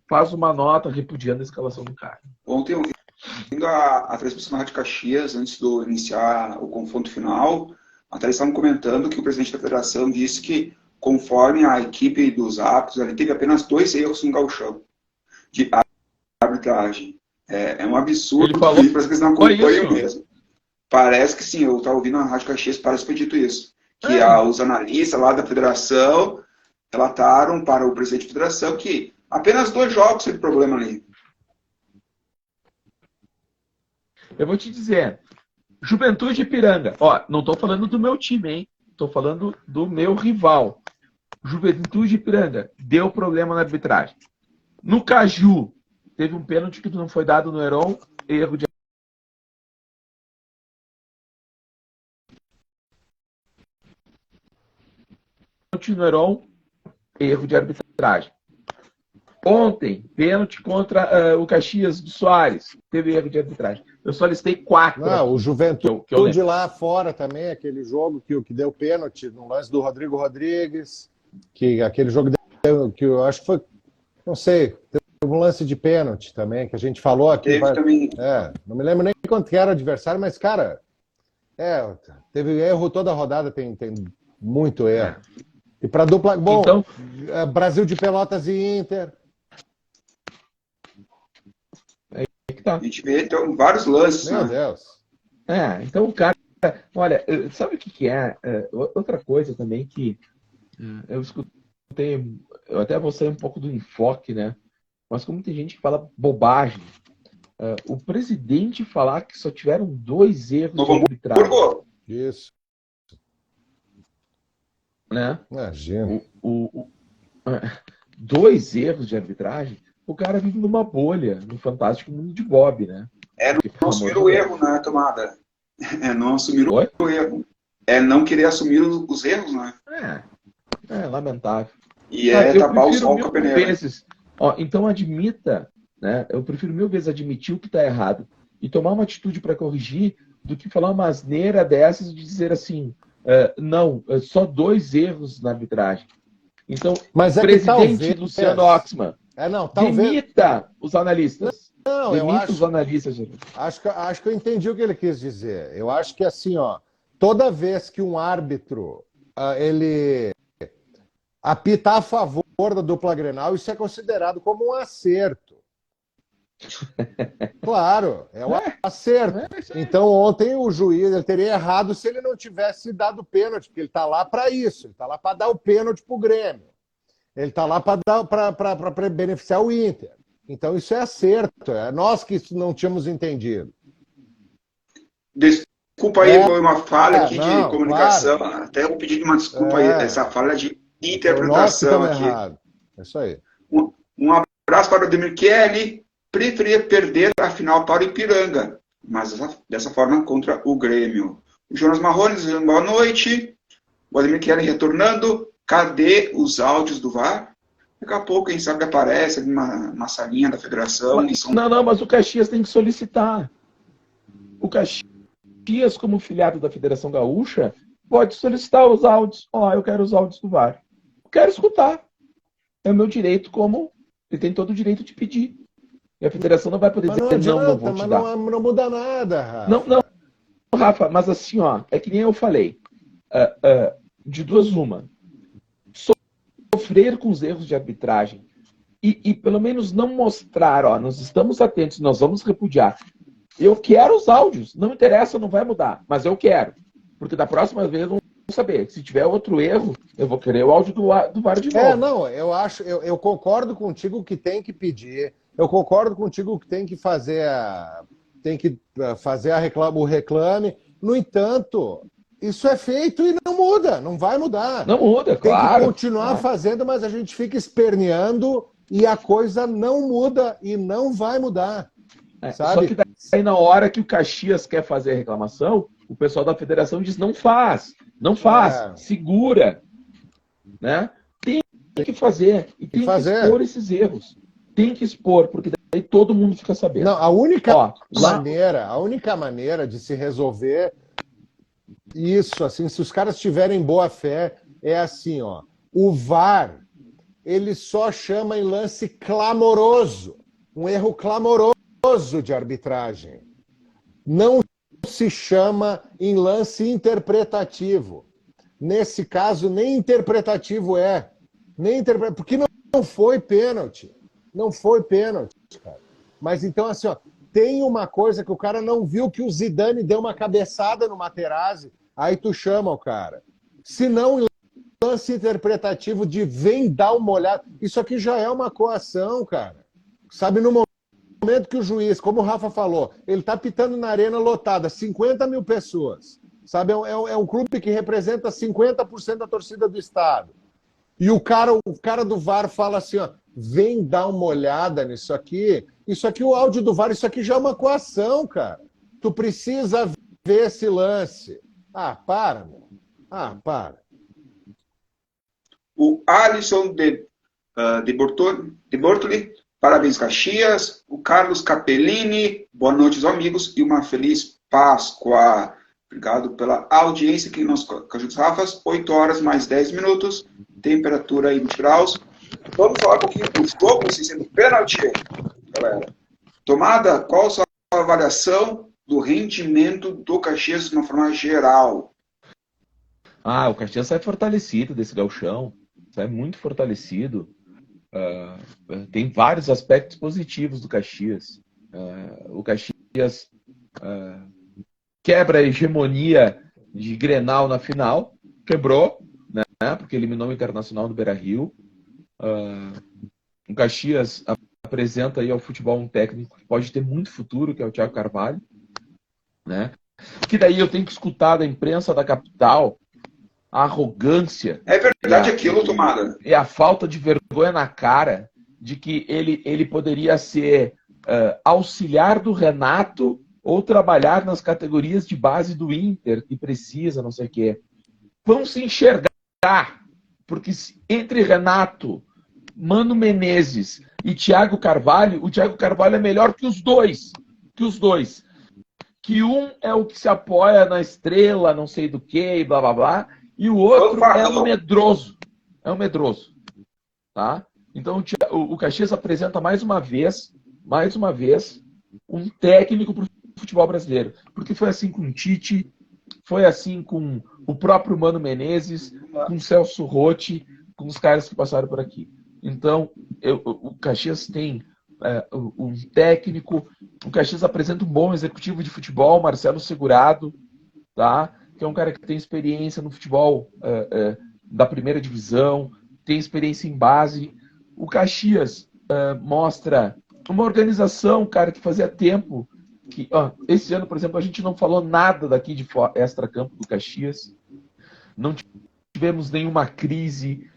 S2: faz uma nota repudiando a escalação do cara.
S1: Ontem, ouvindo a transmissão na Rádio Caxias, antes de iniciar o confronto final, até eles estavam comentando que o presidente da federação disse que, conforme a equipe dos árbitros, ele teve apenas 2 erros no gauchão de arbitragem. É um absurdo.
S2: Ele falou,
S1: parece que eles não acompanham mesmo. Parece que sim, eu estava ouvindo na Rádio Caxias, parece que foi dito isso. Que os analistas lá da federação relataram para o presidente da federação que apenas 2 jogos teve problema ali.
S2: Eu vou te dizer, Juventude Ipiranga. Não estou falando do meu time, hein? Estou falando do meu rival. Juventude Ipiranga deu problema na arbitragem. No Caju, teve um pênalti que não foi dado no Heron, erro de no Heron, erro de arbitragem. Ontem, pênalti contra o Caxias do Soares, teve erro de arbitragem. Eu só listei 4.
S3: Não, o Juventude
S2: que eu lembro.
S3: lá fora também, aquele jogo que deu pênalti no lance do Rodrigo Rodrigues, que aquele jogo que eu acho que foi, não sei, teve um lance de pênalti também, que a gente falou aqui.
S4: Também.
S3: Não me lembro nem quanto que era o adversário, mas, cara, teve erro toda a rodada, tem muito erro. E para dupla. Bom, então, Brasil de Pelotas e Inter.
S4: Tá. A gente vê então, vários lances.
S3: Meu Deus.
S2: Então o cara. Olha, sabe o que é? Outra coisa também que eu escutei, eu até vou sair um pouco do enfoque, né? Mas como tem gente que fala bobagem, o presidente falar que só tiveram 2 erros de arbitragem.
S3: Isso.
S2: Né?
S3: Imagina.
S2: 2 erros de arbitragem, o cara vive numa bolha, no fantástico mundo de Bob, né?
S4: Não assumir o erro na tomada. Não assumir o erro. Não querer assumir os erros, né?
S2: Lamentável.
S4: E tapar o sol com a peneira.
S2: Então admita, né? Eu prefiro 1000 vezes admitir o que está errado e tomar uma atitude para corrigir do que falar uma asneira dessas de dizer assim, só 2 erros na arbitragem. Então,
S3: mas
S2: presidente Luciano Oxman, demita os analistas.
S3: Os
S2: analistas.
S3: Acho que eu entendi o que ele quis dizer. Eu acho que assim, toda vez que um árbitro ele apita a favor da dupla Grenal, isso é considerado como um acerto. Claro, é um acerto. Então ontem o juiz ele teria errado se ele não tivesse dado pênalti, porque ele está lá para isso, ele está lá para dar o pênalti para o Grêmio. Ele está lá para beneficiar o Inter. Então isso é acerto, é nós que não tínhamos entendido.
S4: Desculpa aí, foi uma falha aqui de comunicação, claro. Até eu pedi uma desculpa aí, essa falha de interpretação aqui.
S3: Errado. É isso aí.
S4: Um abraço para o Ademir Kelly. Preferia perder a final para o Ipiranga, mas dessa forma contra o Grêmio. O Jonas Marrones, boa noite. O Ademir Kelly retornando. Cadê os áudios do VAR? Daqui a pouco, quem sabe, aparece uma salinha da federação.
S2: Mas o Caxias tem que solicitar. O Caxias, como filiado da Federação Gaúcha, pode solicitar os áudios. Eu quero os áudios do VAR. Eu quero escutar. É o meu direito, como ele tem todo o direito de pedir. E a federação não vai poder dizer não vou te dar.
S3: Não muda nada, Rafa.
S2: Não, Rafa, mas assim, é que nem eu falei. De 2 uma. Sofrer com os erros de arbitragem e pelo menos não mostrar, nós estamos atentos, nós vamos repudiar. Eu quero os áudios, não interessa, não vai mudar, mas eu quero. Porque da próxima vez vamos saber. Se tiver outro erro, eu vou querer o áudio do VAR de novo.
S3: Eu concordo contigo que tem que pedir. Eu concordo contigo que tem que fazer o reclame. No entanto, isso é feito e não muda, não vai mudar.
S2: Não muda, claro.
S3: Tem que continuar fazendo, mas a gente fica esperneando e a coisa não muda e não vai mudar. Sabe?
S2: Só que daí na hora que o Caxias quer fazer a reclamação, o pessoal da federação diz não faz, segura. Né? Tem que fazer e tem que expor esses erros. Tem que expor, porque daí todo mundo fica sabendo.
S3: Não, a única maneira de se resolver isso, assim, se os caras tiverem boa fé, é assim, o VAR, ele só chama em lance clamoroso, um erro clamoroso de arbitragem. Não se chama em lance interpretativo. Nesse caso, nem interpretativo porque não foi pênalti. Não foi pênalti, cara. Mas então, assim, tem uma coisa que o cara não viu, que o Zidane deu uma cabeçada no Materazzi, aí tu chama o cara. Se não, lance interpretativo de vem dar uma olhada, isso aqui já é uma coação, cara. Sabe, no momento que o juiz, como o Rafa falou, ele tá pitando na arena lotada, 50 mil pessoas. Sabe, é um clube que representa 50% da torcida do estado. E o cara do VAR fala assim, vem dar uma olhada nisso aqui. Isso aqui, o áudio do VAR, isso aqui já é uma coação, cara. Tu precisa ver esse lance. Ah, para, meu. Ah, para.
S4: O Alisson de Bortoli, parabéns Caxias. O Carlos Capellini, boa noite aos amigos e uma feliz Páscoa. Obrigado pela audiência aqui nos Cajudos Rafas. 8 horas mais 10 minutos, temperatura aí 20 graus. Vamos falar um pouquinho do jogo, se sendo pênalti, galera. Tomada, qual a sua avaliação do rendimento do Caxias de uma forma geral?
S2: O Caxias sai fortalecido desse gauchão, sai muito fortalecido. Tem vários aspectos positivos do Caxias. O Caxias quebra a hegemonia de Grenal na final, quebrou, né, porque eliminou o Internacional no Beira-Rio. O Caxias apresenta aí ao futebol um técnico que pode ter muito futuro, que é o Thiago Carvalho, né? Que daí eu tenho que escutar da imprensa da capital a arrogância.
S4: É verdade aquilo, Tomada.
S2: E a falta de vergonha na cara de que ele poderia ser auxiliar do Renato ou trabalhar nas categorias de base do Inter, que precisa, não sei o quê. Vão se enxergar, porque entre Renato, Mano Menezes e Thiago Carvalho, o Thiago Carvalho é melhor que os dois. Que um é o que se apoia na estrela, não sei do que, e blá blá blá, e o outro é um medroso. É um medroso. Tá? Então o Caxias apresenta mais uma vez, um técnico para o futebol brasileiro. Porque foi assim com o Tite, foi assim com o próprio Mano Menezes, com o Celso Rotti, com os caras que passaram por aqui. Então, o Caxias tem um técnico, o Caxias apresenta um bom executivo de futebol, Marcelo Segurado, tá? Que é um cara que tem experiência no futebol da primeira divisão, tem experiência em base. O Caxias mostra uma organização, cara, que fazia tempo que... esse ano, por exemplo, a gente não falou nada daqui de extra-campo do Caxias. Não tivemos nenhuma crise,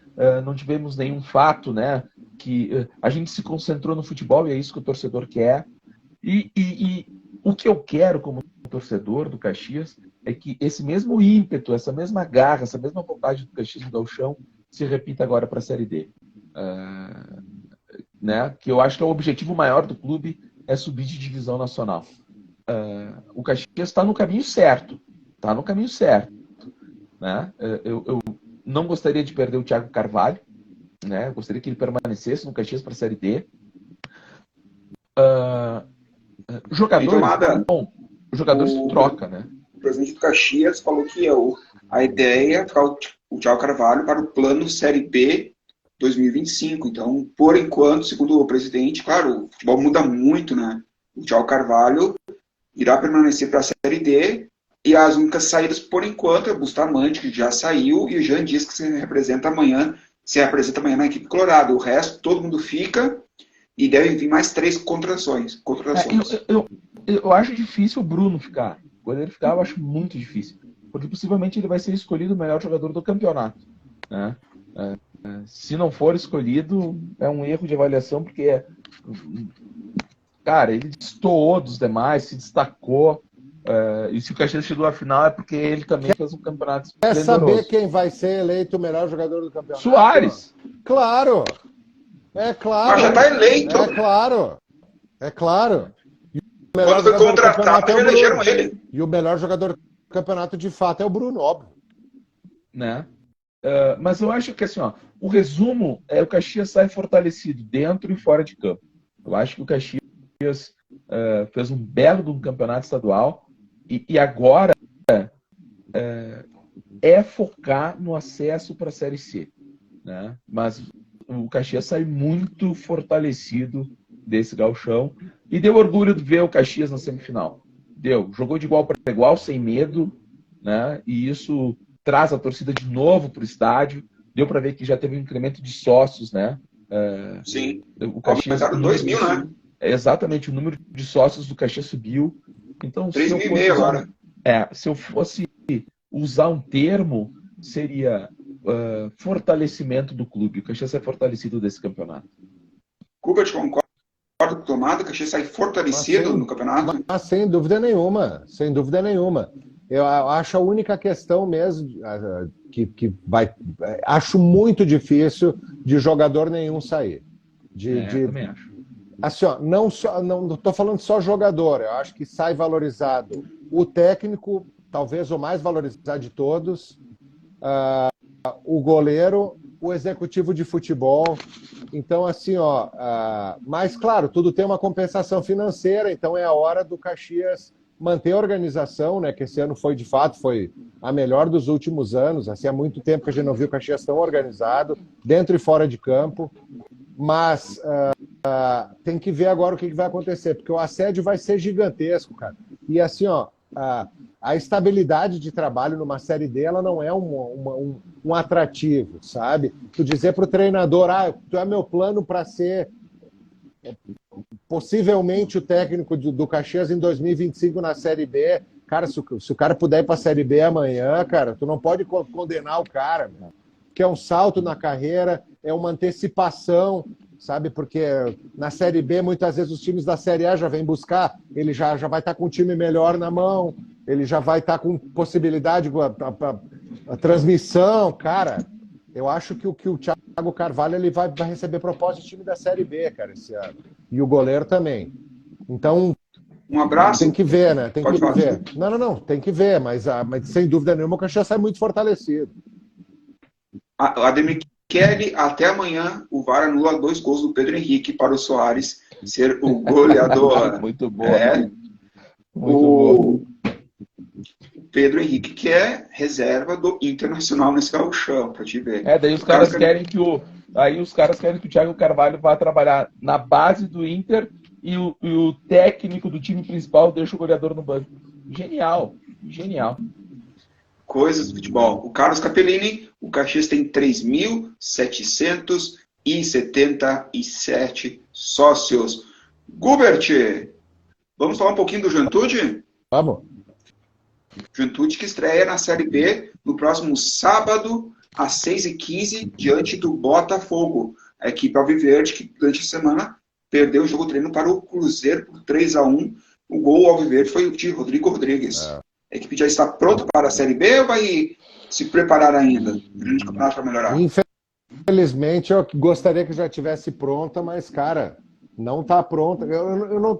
S2: não tivemos nenhum fato, né? Que a gente se concentrou no futebol e é isso que o torcedor quer. E o que eu quero como torcedor do Caxias é que esse mesmo ímpeto, essa mesma garra, essa mesma vontade do Caxias no gauchão se repita agora para a Série D. Né? Que eu acho que é o objetivo maior do clube é subir de divisão nacional. O Caxias está no caminho certo. Está no caminho certo. Né? Eu não gostaria de perder o Thiago Carvalho. Né? Eu gostaria que ele permanecesse no Caxias para a Série D. Jogadores, bom, o jogador se troca, né?
S4: O presidente do Caxias falou que a ideia é ficar o Thiago Carvalho para o plano Série B 2025. Então, por enquanto, segundo o presidente, claro, o futebol muda muito, né? O Thiago Carvalho irá permanecer para a Série D e as únicas saídas, por enquanto, é o Bustamante, que já saiu, e o Jean Dias, que se apresenta amanhã na equipe colorada. O resto, todo mundo fica e devem vir mais 3 contratações.
S2: Eu acho difícil o Bruno ficar. Quando ele ficar, eu acho muito difícil. Porque possivelmente ele vai ser escolhido o melhor jogador do campeonato. Né? Se não for escolhido, é um erro de avaliação, porque, cara, ele destoou dos demais, se destacou. E se o Caxias chegou à final é porque ele também fez um campeonato esplendoroso.
S3: Quer saber quem vai ser eleito o melhor jogador do campeonato?
S2: Soares!
S3: Claro! É claro!
S4: Mas já está eleito!
S3: É claro!
S4: Quando foi contratado, elegeram ele.
S3: E o melhor jogador do campeonato, de fato, é o Bruno, óbvio.
S2: Né? Mas eu acho que assim, o resumo é o Caxias sai fortalecido dentro e fora de campo. Eu acho que o Caxias fez um belo de um campeonato estadual e agora é focar no acesso para a Série C. Né? Mas o Caxias sai muito fortalecido desse gauchão e deu orgulho de ver o Caxias na semifinal. Jogou de igual para igual, sem medo, né? E isso traz a torcida de novo para o estádio. Deu para ver que já teve um incremento de sócios, né?
S4: Sim.
S2: O Caxias,
S4: aumentaram 2.000, né?
S2: Exatamente, o número de sócios do Caxias subiu. Então,
S4: 3.500 agora.
S2: Se eu fosse usar um termo, seria fortalecimento do clube. O Caxias é fortalecido desse campeonato.
S4: Kubert, concorda? com a tomada, que a Caxias sai fortalecido no campeonato?
S3: Mas sem dúvida nenhuma, sem dúvida nenhuma. Eu acho a única questão mesmo que vai... Acho muito difícil de jogador nenhum sair.
S2: Também acho.
S3: Assim, ó, não estou falando só jogador, eu acho que sai valorizado o técnico, talvez o mais valorizado de todos, o goleiro, o executivo de futebol. Então, assim, ó, mas claro, tudo tem uma compensação financeira, então é a hora do Caxias manter a organização, né, que esse ano foi, de fato, foi a melhor dos últimos anos. Assim, há muito tempo que a gente não viu o Caxias tão organizado, dentro e fora de campo, mas tem que ver agora o que vai acontecer, porque o assédio vai ser gigantesco, cara. E assim, ó, a estabilidade de trabalho numa Série D, ela não é um atrativo, sabe? Tu dizer para o treinador, tu é meu plano para ser possivelmente o técnico do Caxias em 2025 na Série B. Cara, se o cara puder ir para a Série B amanhã, cara, tu não pode condenar o cara, meu. Que é um salto na carreira, é uma antecipação, sabe? Porque na Série B, muitas vezes os times da Série A já vêm buscar, ele já vai estar com um time melhor na mão, ele já vai estar com possibilidade, a transmissão, cara. Eu acho que o Thiago Carvalho ele vai receber proposta de time da Série B, cara, esse ano. E o goleiro também. Então,
S4: um abraço.
S3: Tem que ver, né? Tem
S4: Pode
S3: que
S4: falar.
S3: ver. Não, tem que ver, mas sem dúvida nenhuma o Caxias sai muito fortalecido.
S4: Ademir Kelly, até amanhã, o VAR anula 2 gols do Pedro Henrique para o Soares ser o goleador.
S2: Muito bom.
S4: O Pedro Henrique, que é reserva do Internacional nesse gauchão, para te ver.
S2: Daí os caras querem que o Thiago Carvalho vá trabalhar na base do Inter e o técnico do time principal deixa o goleador no banco. Genial.
S4: Coisas do futebol. O Carlos Capellini, o Caxias tem 3.777 sócios. Gubert, vamos falar um pouquinho do Juventude?
S3: Vamos.
S4: Juventude que estreia na Série B no próximo sábado, às 6h15, diante do Botafogo. A equipe alviverde que durante a semana perdeu o jogo treino para o Cruzeiro por 3-1. O gol alviverde foi de Rodrigo Rodrigues. A equipe já está pronta para a Série B ou vai se preparar ainda? Durante o campeonato para melhorar?
S3: Infelizmente, eu gostaria que já estivesse pronta, mas, cara, não está pronta. Eu não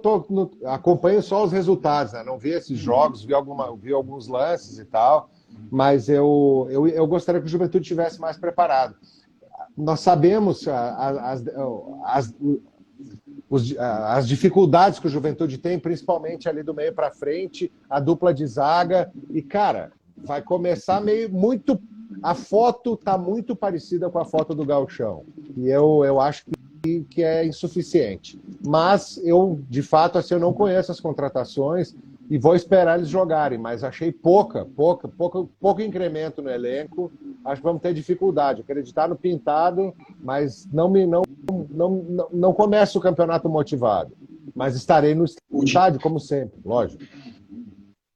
S3: acompanho só os resultados, né? Não vi esses jogos, vi alguns lances e tal, mas eu gostaria que o Juventude estivesse mais preparado. Nós sabemos as dificuldades que o Juventude tem, principalmente ali do meio para frente, a dupla de zaga, e, cara, vai começar a foto está muito parecida com a foto do Gauchão, e eu acho que é insuficiente. Mas eu, de fato, assim, eu não conheço as contratações e vou esperar eles jogarem, mas achei pouco incremento no elenco. Acho que vamos ter dificuldade. Acreditar no Pintado, mas não começo o campeonato motivado. Mas estarei no estádio, como sempre, lógico.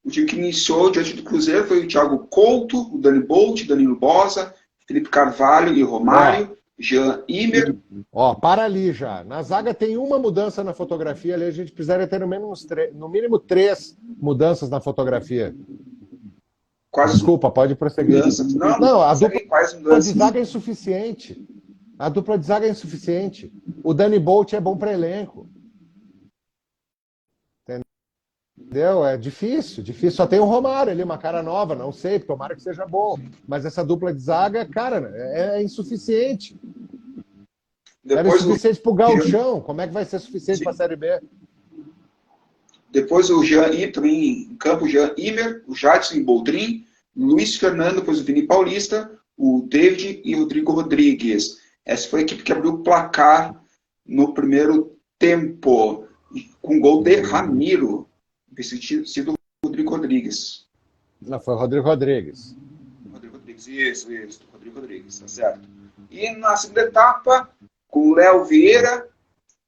S4: O time que iniciou diante do Cruzeiro foi o Thiago Couto, o Dani Bolt, Danilo Bosa, Felipe Carvalho e Romário, Jean Imer.
S3: Para ali já. Na zaga tem uma mudança na fotografia ali, a gente precisaria ter no mínimo 3 mudanças na fotografia. Desculpa, pode prosseguir. Não, a dupla de zaga é insuficiente. O Dani Bolt é bom para elenco. Entendeu? É difícil. Só tem o Romário ali, uma cara nova, não sei, tomara que seja bom. Mas essa dupla de zaga, cara, é insuficiente. Era insuficiente pro Gauchão. Como é que vai ser suficiente para a Série B?
S4: Depois o Jean Imer, também em campo, o Jean Imer, o Jadson e Boldrin, Luiz Fernando, depois o Vini Paulista, o David e o Rodrigo Rodrigues. Essa foi a equipe que abriu o placar no primeiro tempo, com gol de Ramiro. Sido o Rodrigo Rodrigues.
S3: Não, foi o Rodrigo Rodrigues.
S4: Isso. Rodrigo Rodrigues, tá certo. E na segunda etapa, com o Léo Vieira,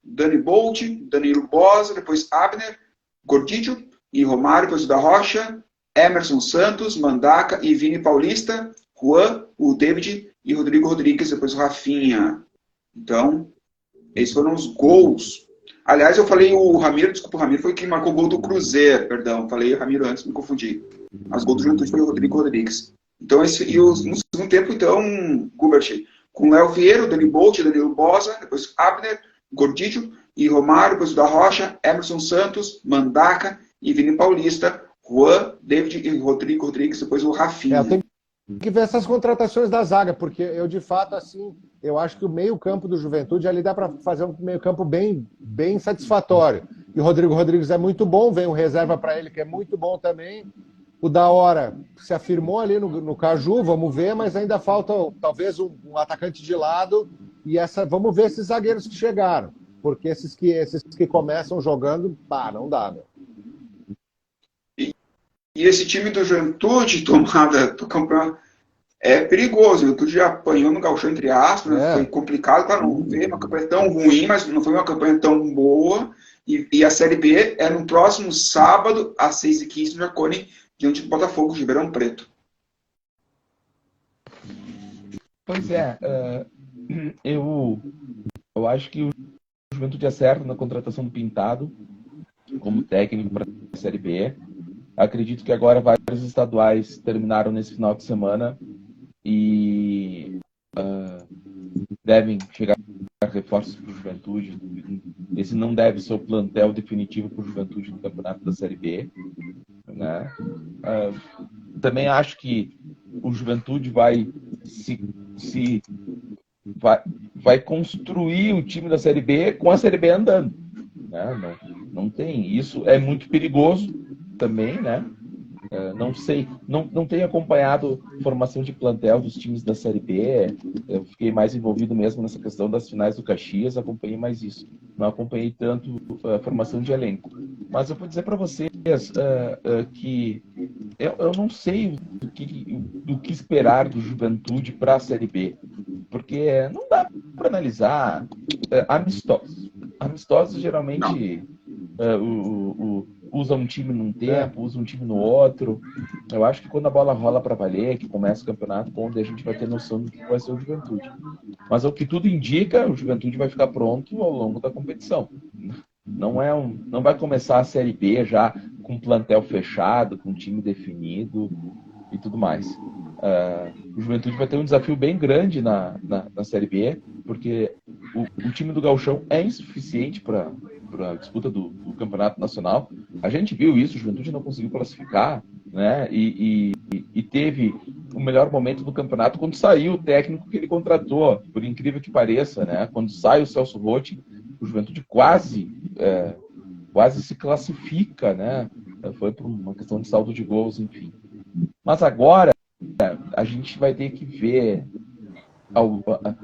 S4: Dani Bolt, Danilo Bosa, depois Abner, Gordídio e Romário, depois o da Rocha, Emerson Santos, Mandaca e Vini Paulista, Juan, o David e Rodrigo Rodrigues, depois o Rafinha. Então, esses foram os gols. Aliás, eu falei o Ramiro, desculpa, o Ramiro foi quem marcou o gol do Cruzeiro, perdão. Falei o Ramiro antes, me confundi. Mas o gol do Juventude foi o Rodrigo Rodrigues. Então, no segundo tempo, então, Gubert, com Léo Vieira, Dani Bolt, Danilo Bosa, depois Abner, Gordillo e Romário, depois o da Rocha, Emerson Santos, Mandaca e Vini Paulista, Juan, David e Rodrigo Rodrigues, depois o Rafinha.
S3: Eu tenho que ver essas contratações da zaga, porque eu, de fato, assim, eu acho que o meio-campo do Juventude ali dá para fazer um meio-campo bem, bem satisfatório. E o Rodrigo Rodrigues é muito bom, vem um reserva para ele que é muito bom também. O da hora se afirmou ali no Caju, vamos ver, mas ainda falta talvez um atacante de lado e vamos ver esses zagueiros que chegaram, porque esses que começam jogando, não dá, meu.
S4: E esse time do Juventude, tomada do campeonato, é perigoso. O Juventude já apanhou no Gauchão, entre aspas, foi complicado para não ver uma campanha tão ruim, mas não foi uma campanha tão boa. E a Série B é no próximo sábado, às 6h15, no Jacone, diante do Botafogo de Ribeirão Preto.
S2: Pois é, eu acho que o Juventude acerta na contratação do Pintado como técnico para a Série B. Acredito que agora vários estaduais terminaram nesse final de semana e devem chegar reforços para o Juventude. Esse não deve ser o plantel definitivo para o Juventude no campeonato da Série B, né? Também acho que o Juventude vai vai construir o time da Série B com a Série B andando, né? Não tem. Isso é muito perigoso também, né? Não sei, não tenho acompanhado formação de plantel dos times da Série B. Eu fiquei mais envolvido mesmo nessa questão das finais do Caxias, acompanhei mais isso. Não acompanhei tanto a formação de elenco. Mas eu vou dizer para vocês que eu não sei do que esperar do Juventude para a Série B, porque não dá para analisar amistosos. Amistosos geralmente usa um time num tempo, usa um time no outro. Eu acho que quando a bola rola para valer, que começa o campeonato, onde a gente vai ter noção do que vai ser o Juventude. Mas o que tudo indica, o Juventude vai ficar pronto ao longo da competição. Não vai começar a Série B já com plantel fechado, com time definido e tudo mais. O Juventude vai ter um desafio bem grande na Série B, porque o time do Gauchão é insuficiente para a disputa do Campeonato Nacional. A gente viu isso, o Juventude não conseguiu classificar, né? E teve o melhor momento do campeonato quando saiu o técnico que ele contratou, por incrível que pareça, né? Quando sai o Celso Rotti, o Juventude quase se classifica, né? Foi por uma questão de saldo de gols, enfim. Mas agora a gente vai ter que ver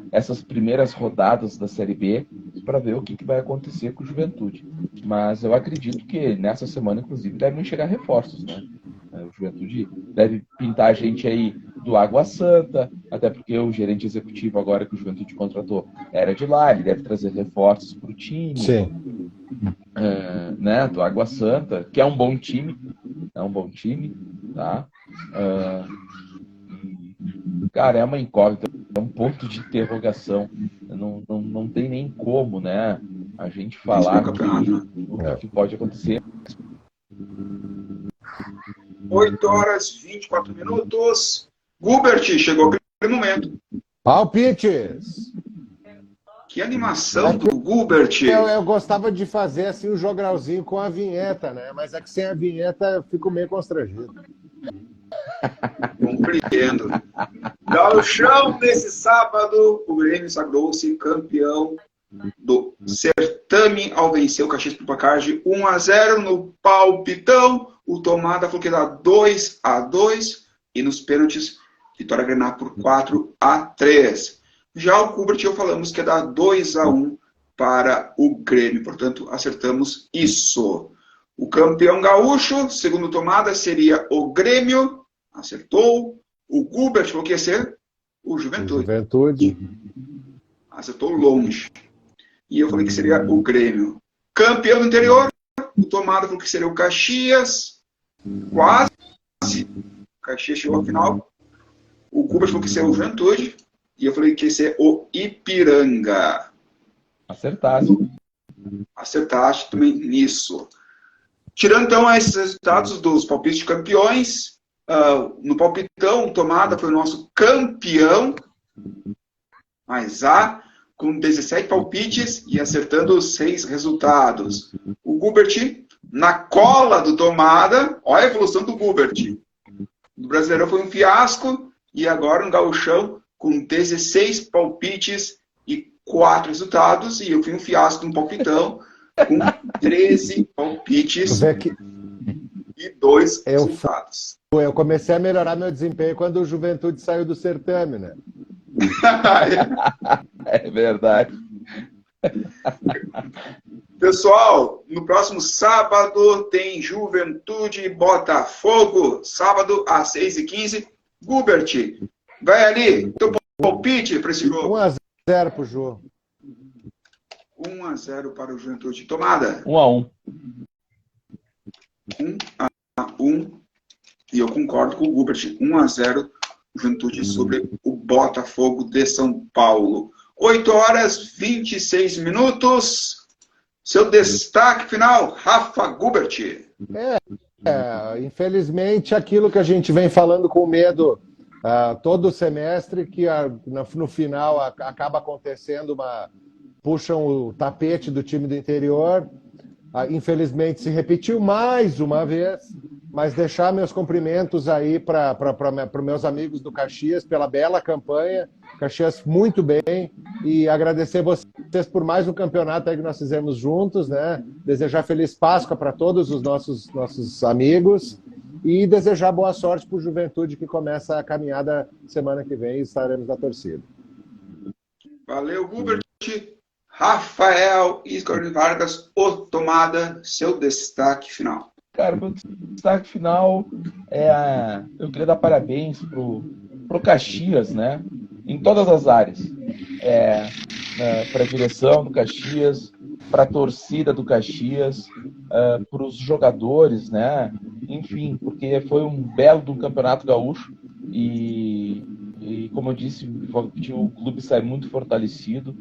S2: essas primeiras rodadas da Série B para ver o que vai acontecer com o Juventude. Mas eu acredito que nessa semana, inclusive, devem chegar reforços, né? O Juventude deve pintar a gente aí do Água Santa, até porque o gerente executivo agora que o Juventude contratou era de lá, ele deve trazer reforços para o time.
S3: Sim.
S2: Né? Do Água Santa, que é um bom time, tá? Cara, é uma incógnita, é um ponto de interrogação. Não tem nem como, né, a gente falar o que pode acontecer.
S4: 8h24. Gubert, chegou aquele momento.
S3: Palpites!
S4: Que animação do Gubert!
S3: Eu gostava de fazer assim o jogralzinho com a vinheta, né? Mas é que sem a vinheta eu fico meio constrangido.
S4: Compreendo. Gauchão, nesse sábado, o Grêmio sagrou-se campeão do certame ao vencer o Caxias por placar de 1-0 no palpitão. O Tomada falou que dá 2-2 e nos pênaltis, vitória Grenal por 4-3. Já o Gubert e eu falamos que dá 2-1 para o Grêmio, portanto acertamos isso. O campeão gaúcho, segundo Tomada, seria o Grêmio, acertou. O Gubert falou que ia ser o Juventude. Acertou longe. E eu falei que seria o Grêmio. Campeão do interior, o Tomada falou que seria o Caxias. Quase. O Caxias chegou ao final. O Gubert falou que seria o Juventude. E eu falei que ia ser o Ipiranga.
S2: Acertasse.
S4: Acertaste também nisso. Tirando então esses resultados dos palpites de campeões, no palpitão, Tomada foi o nosso campeão, mas com 17 palpites e acertando 6 resultados. O Gubert, na cola do Tomada, olha a evolução do Gubert. No Brasileirão foi um fiasco, e agora no Gauchão, com 16 palpites e 4 resultados, e eu fui um fiasco no palpitão, com 13 palpites e 2 resultados.
S3: Eu comecei a melhorar meu desempenho quando o Juventude saiu do certame, né?
S2: É verdade.
S4: Pessoal, no próximo sábado tem Juventude e Botafogo, sábado às 6h15. Gubert, vai ali, teu palpite para esse jogo.
S3: 1-0 pro jogo.
S4: 1-0 para o Juventude. Tomada.
S2: 1-1.
S4: 1-1. E eu concordo com o Gubert. 1-0 Juventude sobre o Botafogo de São Paulo. 8h26. Seu destaque final, Rafa Gubert.
S3: Infelizmente, aquilo que a gente vem falando com medo todo semestre, que no final acaba acontecendo puxam o tapete do time do interior. Infelizmente se repetiu mais uma vez, mas deixar meus cumprimentos aí para meus amigos do Caxias pela bela campanha. Caxias muito bem, e agradecer vocês por mais um campeonato aí que nós fizemos juntos, né? Desejar feliz Páscoa para todos os nossos amigos e desejar boa sorte para o Juventude, que começa a caminhada semana que vem, e estaremos na torcida.
S4: Valeu, Gubert. Rafael Isgor Vargas, o Tomada, seu destaque final.
S2: Cara, meu destaque final eu queria dar parabéns pro Caxias, né? Em todas as áreas. Para a direção do Caxias, para a torcida do Caxias, para os jogadores, né? Enfim, porque foi um belo campeonato gaúcho e como eu disse, o clube sai muito fortalecido.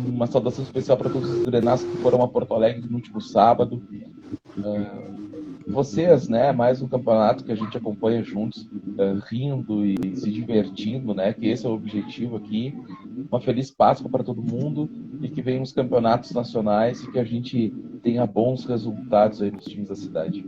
S2: Uma saudação especial para todos os grenados que foram a Porto Alegre no último sábado. Vocês, né, mais um campeonato que a gente acompanha juntos, rindo e se divertindo, né, que esse é o objetivo aqui. Uma feliz Páscoa para todo mundo e que venham os campeonatos nacionais e que a gente tenha bons resultados aí nos times da cidade.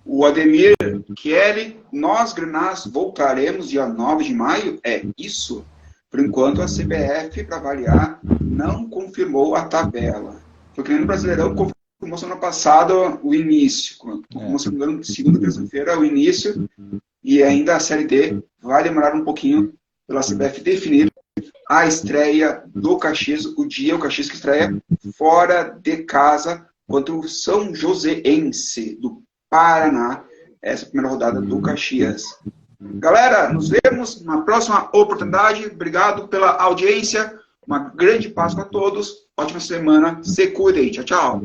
S4: O Ademir Kelly, nós grenados voltaremos dia 9 de maio, é isso? Por enquanto, a CBF, para variar, não confirmou a tabela. Foi que nem no Brasileirão, confirmou semana passada o início. Como se não me engano, segunda, terça-feira, o início. E ainda a Série D vai demorar um pouquinho pela CBF definir a estreia do Caxias, o Caxias que estreia fora de casa contra o São Joséense, do Paraná. Essa é a primeira rodada do Caxias. Galera, nos vemos na próxima oportunidade. Obrigado pela audiência. Uma grande Páscoa a todos. Ótima semana. Se cuidem. Tchau, tchau.